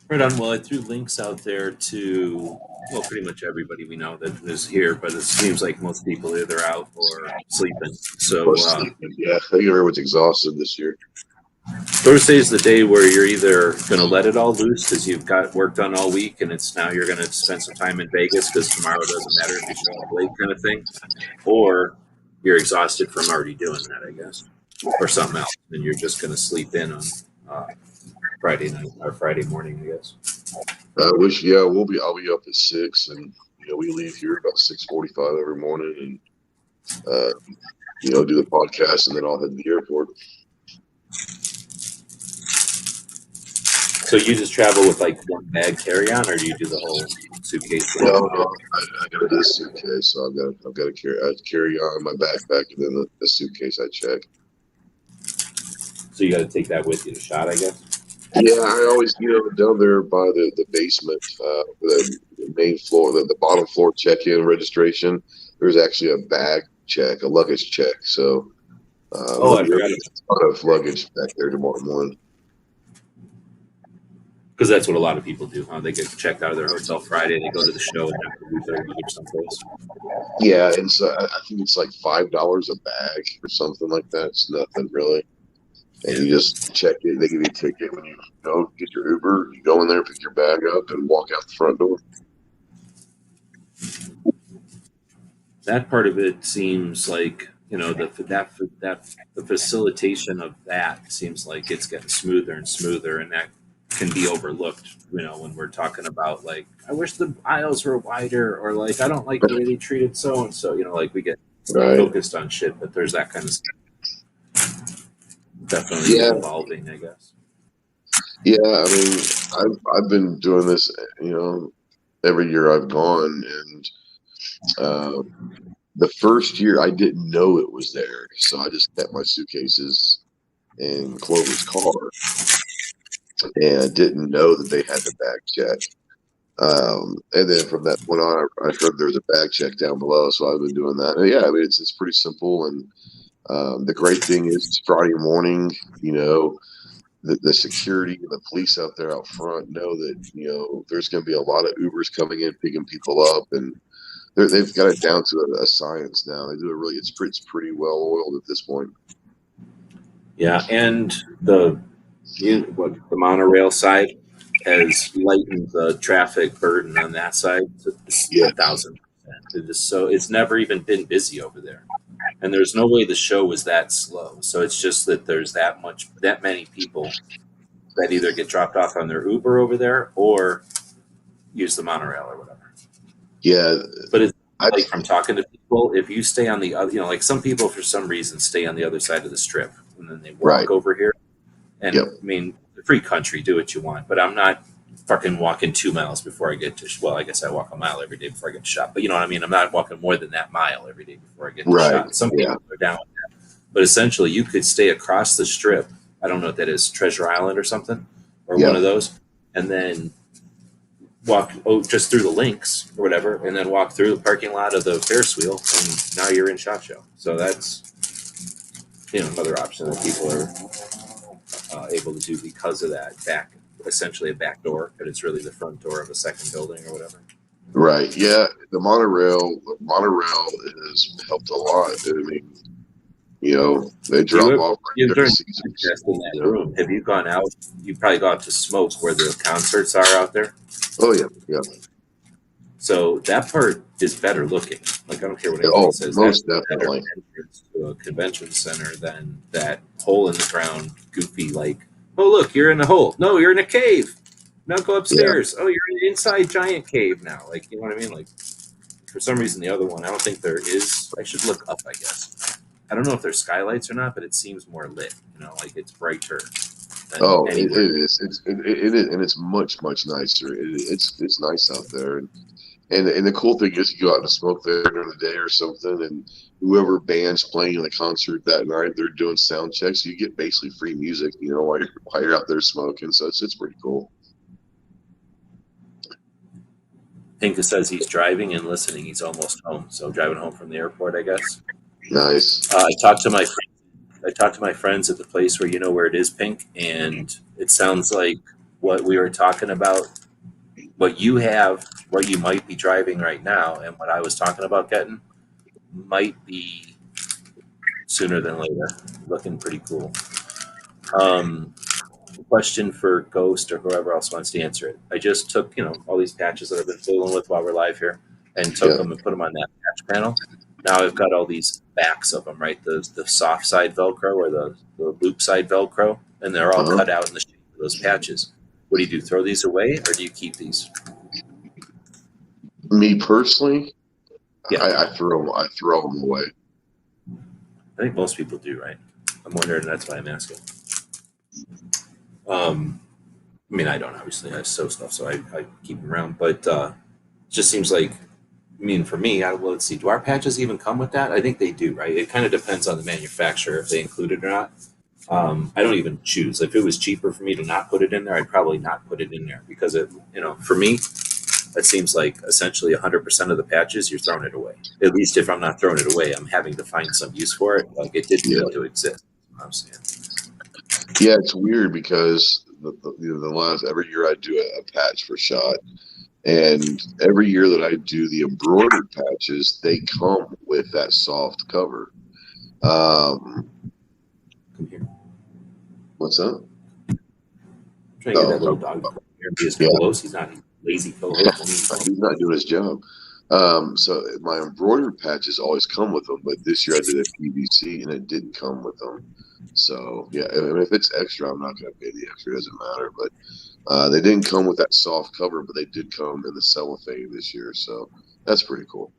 Right on. Well, I threw links out there to, pretty much everybody we know that is here, but it seems like most people are either out or sleeping. So, yeah, I think everyone's exhausted this year. Thursday is the day where you're either going to let it all loose because you've got work done all week, and it's now you're going to spend some time in Vegas because tomorrow doesn't matter if you show up late, kind of thing, or you're exhausted from already doing that, I guess, or something else, and you're just going to sleep in on Friday night or Friday morning, I guess. I'll be up at 6, and we leave here about 6:45 every morning, and do the podcast, and then I'll head to the airport. So you just travel with like one bag carry-on, or do you do the whole suitcase? No, I got to do a suitcase, so I've got to carry on my backpack, and then the suitcase I check. So you got to take that with you to shot, I guess. Yeah, I always, down there by the basement, the main floor, the bottom floor check-in registration, there's actually a bag check, a luggage check. So Oh, I there'll forgot be a lot of luggage back there tomorrow morning. because that's what a lot of people do. Huh? They get checked out of their hotel Friday, they go to the show, and have to leave their luggage someplace. Yeah, and so I think it's like $5 a bag or something like that. It's nothing really. And you just check it. They give you a ticket when you go get your Uber. You go in there, pick your bag up, and walk out the front door. That part of it seems like the facilitation of that seems like it's getting smoother and smoother, and that can be overlooked. When we're talking about like, I wish the aisles were wider, or like I don't like the way they treated so and so. Like we get Right. focused on shit, but there's that kind of stuff. Definitely Yeah. evolving, I guess. Yeah, I mean, I've been doing this, every year I've gone, and the first year I didn't know it was there, so I just kept my suitcases in Clover's car, and I didn't know that they had the bag check. And then from that point on, I heard there was a bag check down below, so I've been doing that. And yeah, I mean, it's pretty simple, and the great thing is it's Friday morning, the security and the police out there out front know that there's going to be a lot of Ubers coming in picking people up, and they've got it down to a science now. They do it really. It's pretty well oiled at this point. Yeah, and the monorail side has lightened the traffic burden on that side to 1,000%. It's never even been busy over there, and there's no way the show was that slow. So it's just that there's that many people that either get dropped off on their Uber over there or use the monorail or whatever. Yeah, but it's like from talking to people, if you stay on the other, like some people for some reason stay on the other side of the strip and then they walk over here. And I mean, the free country, do what you want, but I'm not fucking walking 2 miles before I get to. Well, I guess I walk a mile every day before I get to shop, but you know what I mean. I'm not walking more than that mile every day before I get to shop. Some people are down with that, but essentially, you could stay across the strip. I don't know what that is, Treasure Island or something, or one of those, and then walk just through the links or whatever, and then walk through the parking lot of the Ferris wheel, and now you're in SHOT Show. So that's another option that people are able to do because of that essentially a back door, but it's really the front door of a second building or whatever. Right. Yeah. The monorail has helped a lot. I mean, they drop off in that room. Have you gone out? You probably go out to Smoke where the concerts are out there. Oh yeah, yeah. So that part is better looking. Like I don't care what anyone says. Most definitely. Entrance to a convention center than that hole in the ground, goofy like. Oh look, you're in a hole. No, you're in a cave. Now go upstairs. Yeah. Oh, you're inside giant cave now. Like you know what I mean? Like for some reason the other one, I don't think there is. I should look up. I guess. I don't know if there's skylights or not, but it seems more lit. Like it's brighter. It is. It is, and it's much nicer. It's nice out there, and the cool thing is you go out and smoke there during the day or something, and whoever band's playing the concert that night, they're doing sound checks. So you get basically free music, while you're out there smoking. So it's pretty cool. Pinka says he's driving and listening. He's almost home, so driving home from the airport, I guess. Nice. I talked to my friends at the place where where it is, Pink, and it sounds like what we were talking about, what you have, what you might be driving right now, and what I was talking about getting might be sooner than later. Looking pretty cool. Question for Ghost or whoever else wants to answer it. I just took all these patches that I've been fooling with while we're live here, and took them and put them on that patch panel. Now I've got all these backs of them, right? The soft side Velcro or the loop side Velcro, and they're all cut out in the shape of those patches. What do you do? Throw these away, or do you keep these? Me personally, I throw them away. I think most people do, right? I'm wondering. That's why I'm asking. I mean, I don't obviously. I sew stuff, so I keep them around. But it just seems like. I mean, for me, let's see. Do our patches even come with that? I think they do, right? It kind of depends on the manufacturer if they include it or not. I don't even choose. If it was cheaper for me to not put it in there, I'd probably not put it in there because it, for me, it seems like essentially 100% of the patches, you're throwing it away. At least if I'm not throwing it away, I'm having to find some use for it. Like it didn't need to exist. I'm saying. Yeah, it's weird because the last every year I do a patch for shot, and every year that I do the embroidered patches, they come with that soft cover. Come here. What's that? Trying to get that little dog here. Be his co-host. He's not a lazy co-host. He's not doing his job. So my embroidered patches always come with them, but this year I did a PVC and it didn't come with them. So yeah, I mean, if it's extra, I'm not going to pay the extra. It doesn't matter. But they didn't come with that soft cover, but they did come in the cellophane this year. So that's pretty cool.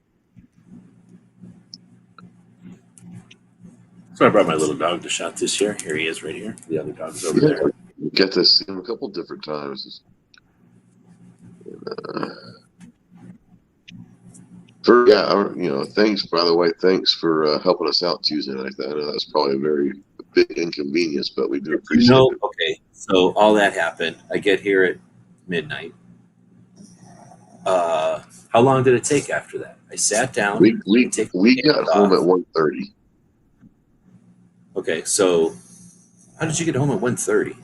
So I brought my little dog to shot this year. Here he is, right here. The other dog's over there. You get to see him a couple different times. Thanks, by the way, thanks for helping us out Tuesday night. I know that's probably a very big inconvenience, but we do appreciate it. Okay, so all that happened. I get here at midnight. How long did it take after that? I sat down. We got home at 1:30. Okay, so how did you get home at 1:30?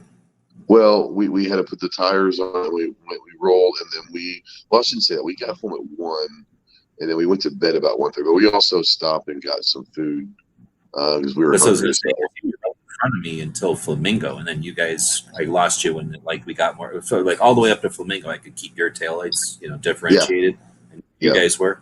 Well, we had to put the tires on. We rolled, and then I shouldn't say that. We got home at 1, and then we went to bed about 1:30. But we also stopped and got some food because we were hungry. I was going to say, you were in front of me until Flamingo, and then you guys, I lost you when we got more. So all the way up to Flamingo, I could keep your taillights, differentiated. Yeah. And you guys were.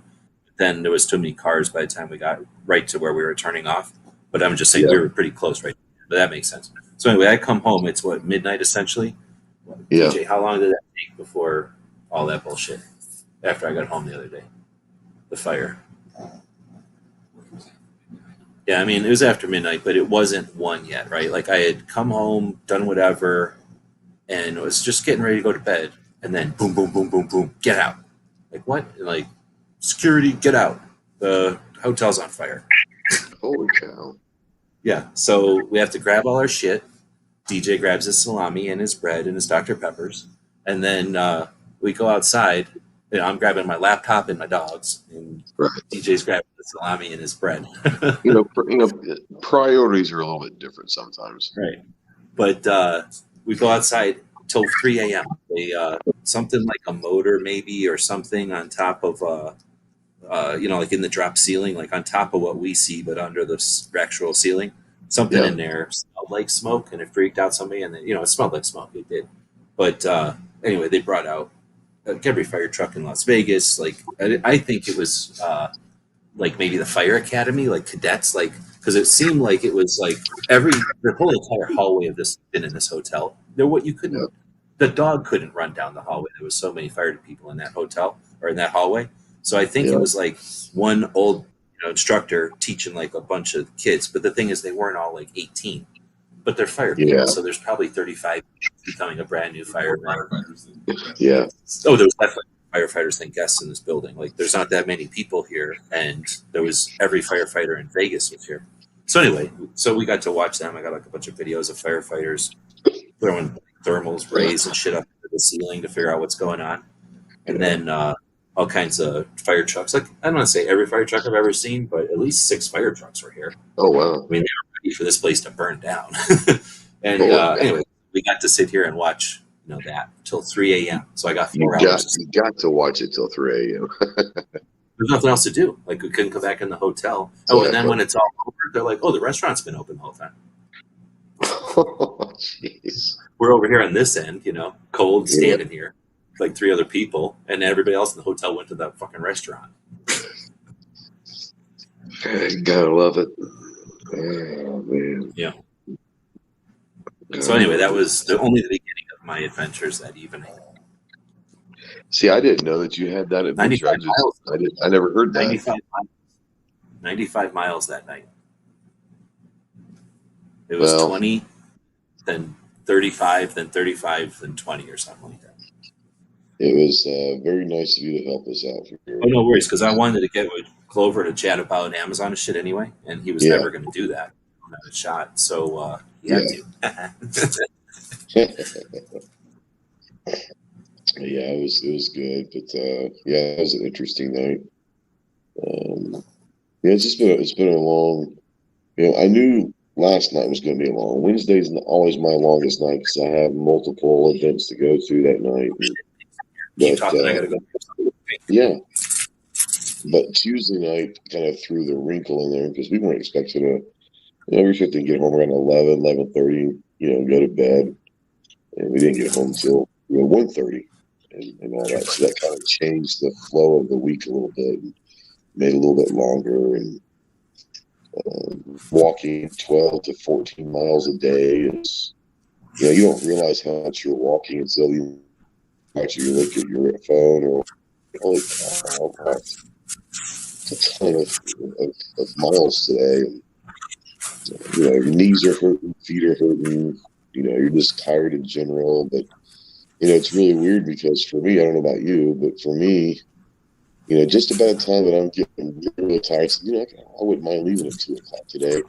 Then there was too many cars by the time we got right to where we were turning off. But I'm just saying we were pretty close right now. But that makes sense. So anyway, I come home. It's midnight essentially. Yeah. DJ, how long did that take before all that bullshit? After I got home the other day, the fire. Yeah, I mean it was after midnight, but it wasn't 1 yet, right? Like I had come home, done whatever, and was just getting ready to go to bed, and then boom, boom, boom, boom, boom, get out. Like what? Like security, get out. The hotel's on fire. Holy cow. Yeah, so we have to grab all our shit. DJ grabs his salami and his bread and his Dr. Peppers. And then we go outside. I'm grabbing my laptop and my dogs. And DJ's grabbing the salami and his bread. Priorities are a little bit different sometimes. Right. But we go outside till 3 a.m. They something like a motor maybe or something on top of like in the drop ceiling, like on top of what we see, but under the actual ceiling, something in there smelled like smoke, and it freaked out somebody. And then, it smelled like smoke. It did. But anyway, they brought out every fire truck in Las Vegas. Like I think it was like maybe the fire academy, like cadets, like because it seemed like it was like the whole entire hallway of this been in this hotel. The dog couldn't run down the hallway. There was so many fire people in that hotel or in that hallway. So I think it was like one old instructor teaching like a bunch of kids. But the thing is, they weren't all like 18, but they're fire people. So there's probably 35 becoming a brand new fireman. Yeah. Oh, there was definitely firefighters than guests in this building. Like there's not that many people here, and there was every firefighter in Vegas was here. So anyway, we got to watch them. I got like a bunch of videos of firefighters throwing thermals, rays, and shit up into the ceiling to figure out what's going on, and then. All kinds of fire trucks. Like I don't want to say every fire truck I've ever seen, but at least 6 fire trucks were here. Oh wow! I mean, they were ready for this place to burn down. And anyway, we got to sit here and watch that till 3 a.m. So I got 4 hours. You got to watch it till 3 a.m. There's nothing else to do. Like we couldn't come back in the hotel. Oh, and then when it's all over, they're like, "Oh, the restaurant's been open the whole time." Oh, jeez. We're over here on this end, cold, standing here. Like 3 other people, and everybody else in the hotel went to that fucking restaurant. Gotta love it. Oh, man. Yeah. So anyway, that was only the beginning of my adventures that evening. See, I didn't know that you had that adventure. 95 miles. I never heard that. 95 miles that night. It was 20, then 35, then 35, then 20 or something like that. It was very nice of you to help us out. Oh, no worries, because I wanted to get with Clover to chat about Amazon and shit anyway, and he was never going to do that. had a shot, so he Yeah. had to. Yeah, it was good, but yeah, it was an interesting night. Yeah, it's been a long. I knew last night was going to be long. Wednesday's always my longest night because I have multiple events to go to that night. Keep But talking. I gotta go. yeah, but Tuesday night kind of threw the wrinkle in there because we weren't expecting to. We were expecting to get home around 11:30. Go to bed, and we didn't get home till 1:30 and all that. So that kind of changed the flow of the week a little bit, and made it a little bit longer. And walking 12 to 14 miles a day is, you don't realize how much you're walking until you actually look at your phone or, holy cow, I walked a ton of miles today. And, your knees are hurting, feet are hurting, you're just tired in general. But, it's really weird because for me, I don't know about you, but for me, just about the time that I'm getting really tired, I wouldn't mind leaving at 2 o'clock today.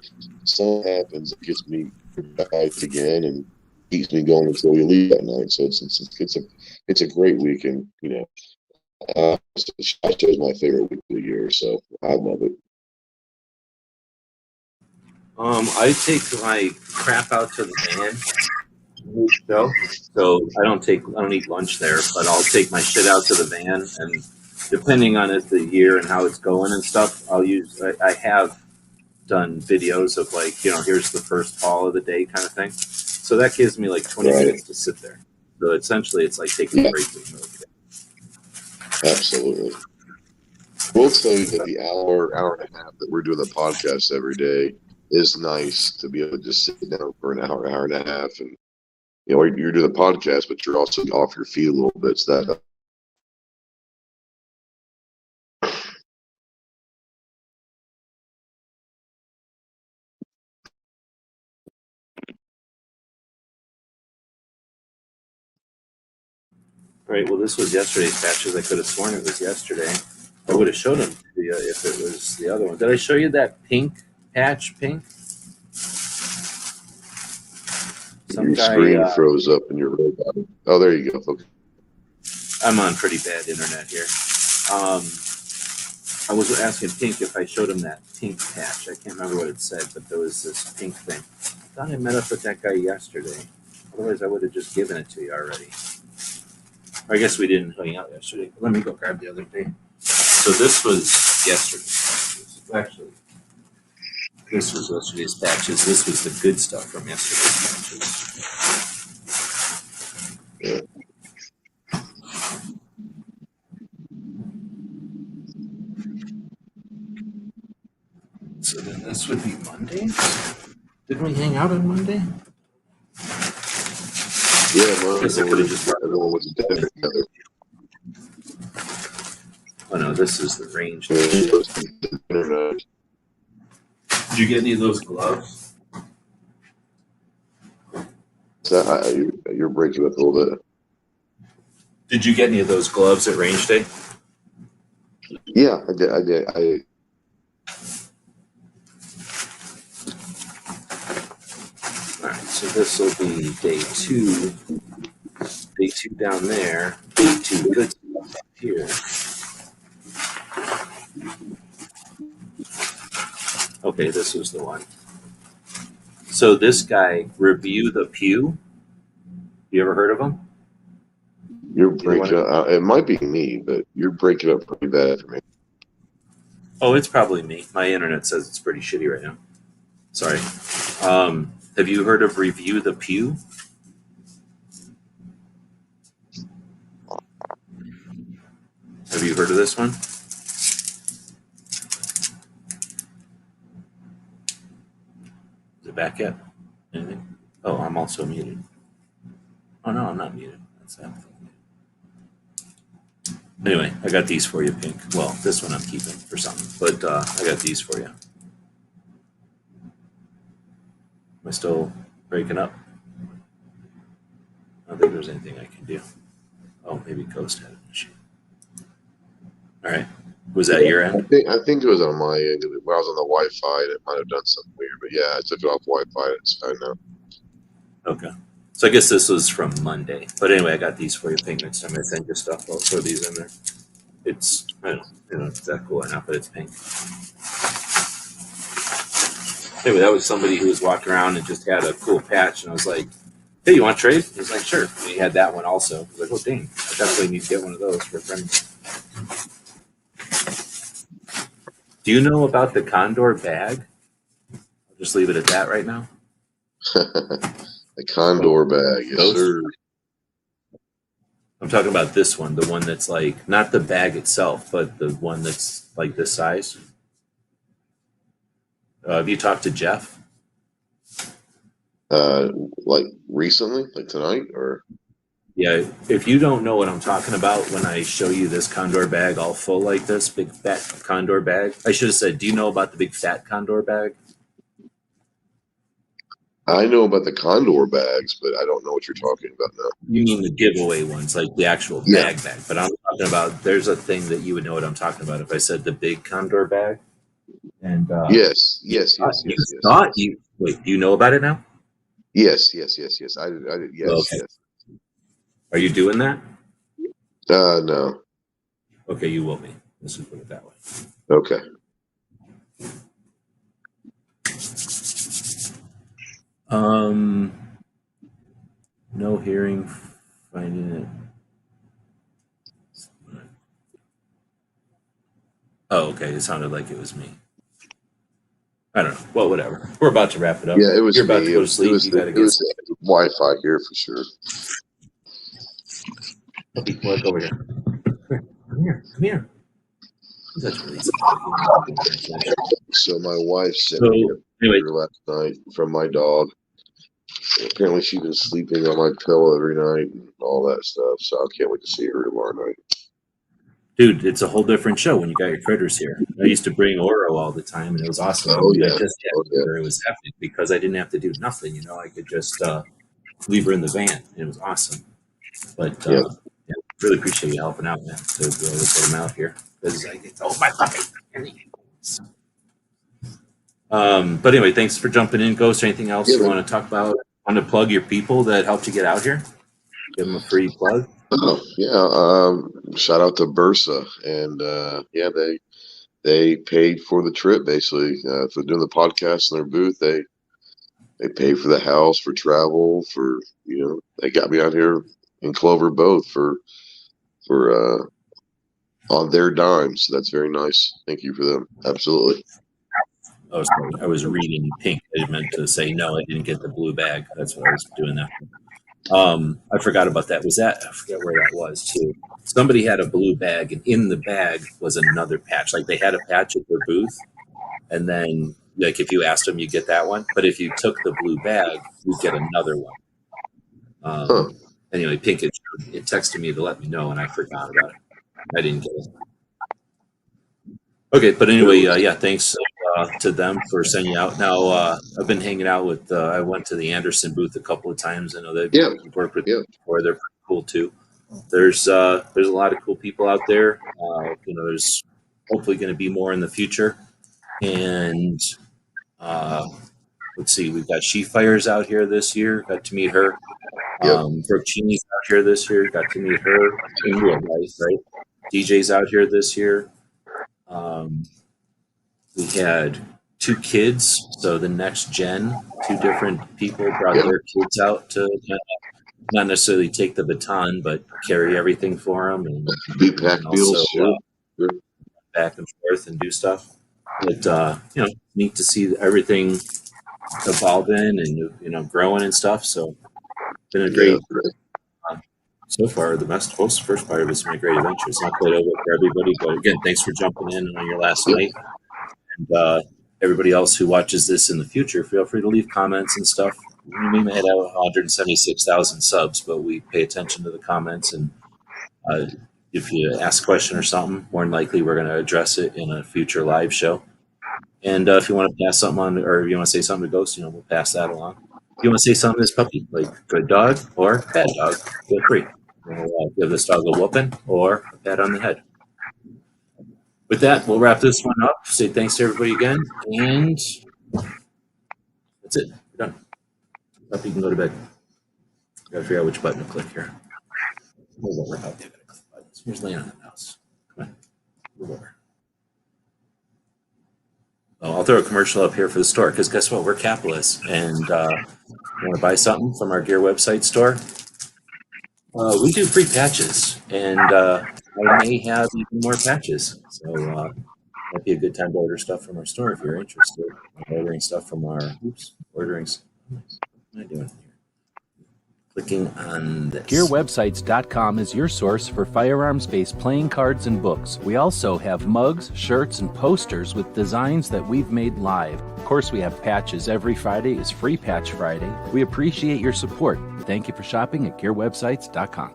Something happens, it gets me back again and keeps me going until we leave at night. So it's a great weekend. Shot show is my favorite week of the year, so I love it. I take my crap out to the van. So I don't eat lunch there, but I'll take my shit out to the van, and depending on the year and how it's going and stuff, I have done videos of here's the first call of the day kind of thing. So that gives me like 20 minutes to sit there. So essentially it's like taking a break. Absolutely. We'll tell you that the hour and a half that we're doing the podcast every day is nice to be able to just sit down for an hour and a half. And, you're doing the podcast, but you're also off your feet a little bit. So that. Right. Well, this was yesterday's patches. I could have sworn it was yesterday. I would have showed them to you if it was the other one. Did I show you that pink patch? Pink? Your screen froze up and you're oh, there you go. Okay. I'm on pretty bad internet here. I was asking Pink if I showed him that pink patch. I can't remember what it said, but there was this pink thing. I thought I met up with that guy yesterday. Otherwise, I would have just given it to you already. Or I guess we didn't hang out yesterday. Let me go grab the other day. So this was yesterday's patches. Actually, this was yesterday's patches. This was the good stuff from yesterday's patches. So then this would be Monday? Didn't we hang out on Monday? Yeah, everyone was together. Oh no, this is the range. Did you get any of those gloves? You're breaking up a little bit. Did you get any of those gloves at range day? Yeah, I did. All right, so this will be day 2. Day 2 down there. Day 2 good stuff up here. Okay, this was the one. So this guy, Review the Pew. You ever heard of him? You're breaking up. It might be me, but you're breaking up pretty bad for me. Oh, it's probably me. My internet says it's pretty shitty right now. Sorry. Have you heard of Review the Pew? Have you heard of this one? Is it back yet? Anything? Oh, I'm also muted. Oh no, I'm not muted. That's that. Anyway, I got these for you, Pink. Well, this one I'm keeping for something, but I got these for you. Am I still breaking up? I don't think there's anything I can do. Oh, maybe Ghost had an issue. All right. Was that your I end? think it was on my end. When I was on the Wi-Fi, and it might have done something weird. But yeah, I took it off Wi-Fi. It's fine now. Okay. So I guess this was from Monday. But anyway, I got these for you. Pink next time I send you stuff. I'll throw these in there. It's, I don't know if it's that cool or not, but it's pink. Anyway, that was somebody who was walking around and just had a cool patch. And I was like, hey, you want to trade? He's like, sure. And he had that one also. I was like, oh, dang. I definitely need to get one of those for a friend. Do you know about the Condor bag? I'll just leave it at that right now. The Condor bag, yes, Those? sir. I'm talking about this one, the one that's like, not the bag itself, but the one that's like this size. Have you talked to Jeff? Like recently, like tonight, or Yeah, if you don't know what I'm talking about when I show you this Condor bag all full like this, big fat Condor bag. I should have said, do you know about the big fat Condor bag? I know about the Condor bags, but I don't know what you're talking about now. You mean the giveaway ones, like the actual Yeah. bag. But I'm talking about, there's a thing that you would know what I'm talking about if I said the big Condor bag. And Yes. thought you, wait, do you know about it now? Yes. I did. Yes, Okay. yes. Are you doing that? No. Okay, you will be. Let's just put it that way. Okay. No hearing, finding it. Oh, okay. It sounded like it was me. I don't know. Well, whatever. We're about to wrap it up. Yeah, it was You're about me. to go to sleep. You got to It get was Wi-Fi here for sure. some work over here. Come here. That's really So my wife sent So, me a anyway, picture last night from my dog. Apparently, she's been sleeping on my pillow every night and all that stuff. So I can't wait to see her tomorrow night. dude, it's a whole different show when you got your critters here. I used to bring Oro all the time, and it was awesome. Oh, I yeah. just it was epic because I didn't have to do nothing. You know, I could just leave her in the van. And it was awesome. But Yeah. really appreciate you helping out, man, to be able to put them out here because I get my puppy. But anyway, thanks for jumping in, Ghost. Anything else you want to talk about? Want to plug your people that helped you get out here? Give them a free plug. Oh, yeah. Shout out to Bursa, and yeah, they paid for the trip basically for doing the podcast in their booth. They paid for the house, for travel, for they got me out here in Clover both for on their dime. So that's very nice. Thank you for them. Absolutely. Oh, sorry. I was reading pink. I meant to say no. I didn't get the blue bag. That's what I was doing that. I forgot about that. I forget where that was too. Somebody had a blue bag, and in the bag was another patch. Like they had a patch at their booth, and then like if you asked them, you get that one. But if you took the blue bag, you get another one. Anyway, Pink it texted me to let me know, and I forgot about it. I didn't get it. Okay, but anyway, yeah, thanks to them for sending you out. Now, I've been hanging out with. I went to the Anderson booth a couple of times. I know they've worked with before. They're pretty cool too. There's a lot of cool people out there. There's hopefully going to be more in the future. And let's see, we've got She Fires out here this year. Got to meet her. Brooke Cheney's out here this year. Got to meet her in real life, right? DJ's out here this year. We had 2 kids, so the next gen, 2 different people brought their kids out to not necessarily take the baton, but carry everything for them and pack deals, back and forth and do stuff. But neat to see everything evolving and growing and stuff. So it's been a great. So far, the first part of it's been a great adventure. It's not quite over for everybody, but again, thanks for jumping in on your last night. And everybody else who watches this in the future, feel free to leave comments and stuff. We may have 176,000 subs, but we pay attention to the comments. And if you ask a question or something, more than likely we're going to address it in a future live show. And if you want to pass something on, or if you want to say something to Ghost, we'll pass that along. If you want to say something to this puppy, like good dog or bad dog, feel free. We'll give this dog a whooping or a pat on the head. With that, we'll wrap this one up. Say thanks to everybody again, and that's it. We're done. Up, you can go to bed. Gotta figure out which button to click here. Move over. Okay, gotta click buttons. Here's laying on the mouse. Come on, move over. Oh, I'll throw a commercial up here for the store because guess what? We're capitalists, and you want to buy something from our gear website store? We do free patches, and I may have even more patches. So might be a good time to order stuff from our store if you're interested. Ordering stuff from our ordering. What am I doing here? Clicking on this. GearWebsites.com is your source for firearms-based playing cards and books. We also have mugs, shirts, and posters with designs that we've made live. Of course, we have patches. Every Friday is Free Patch Friday. We appreciate your support. Thank you for shopping at GearWebsites.com.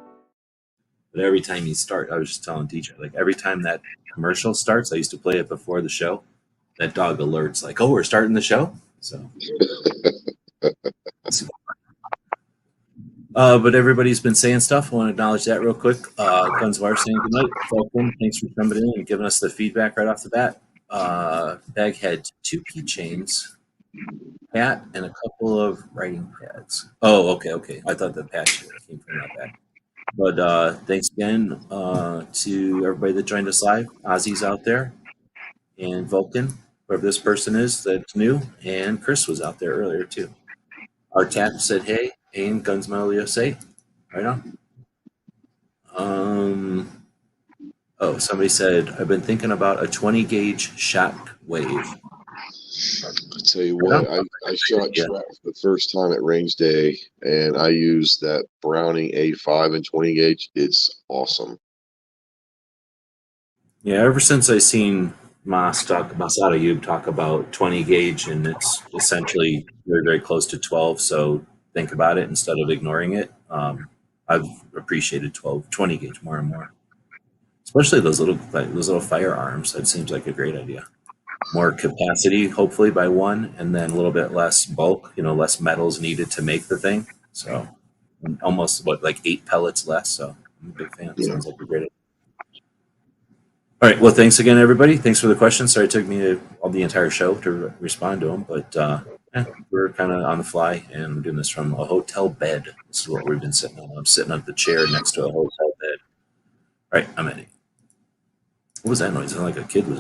But every time you start, I was just telling DJ, like every time that commercial starts, I used to play it before the show. That dog alerts, like, "Oh, we're starting the show." So. But everybody's been saying stuff. I want to acknowledge that real quick. Gunswire saying good night. Welcome. Thanks for coming in and giving us the feedback right off the bat. Bag had 2 keychains, hat, and a couple of writing pads. Oh, okay. I thought the patch came from that bag. But thanks again to everybody that joined us live. Ozzy's out there, and Vulcan, whoever this person is that's new, and Chris was out there earlier too. Our tap said hey, and Gunsmile USA. Right on. Oh, somebody said, I've been thinking about a 20 gauge shock wave. I tell you what, I shot trap for the first time at range day, and I used that Browning A5 and 20 gauge. It's awesome. Yeah, ever since I seen Masada Yub talk about 20 gauge, and it's essentially very, very close to 12, so think about it instead of ignoring it. I've appreciated 20 gauge more and more, especially those little firearms. That seems like a great idea. More capacity, hopefully by one, and then a little bit less bulk. Less metals needed to make the thing. So almost like 8 pellets less. So I'm a big fan. Yeah. Sounds like a great idea. All right. Well, thanks again, everybody. Thanks for the questions. Sorry it took me the entire show to respond to them, but we're kind of on the fly, and we're doing this from a hotel bed. This is what we've been sitting on. I'm sitting on the chair next to a hotel bed. All right. I'm at it. What was that noise? It sounded like a kid was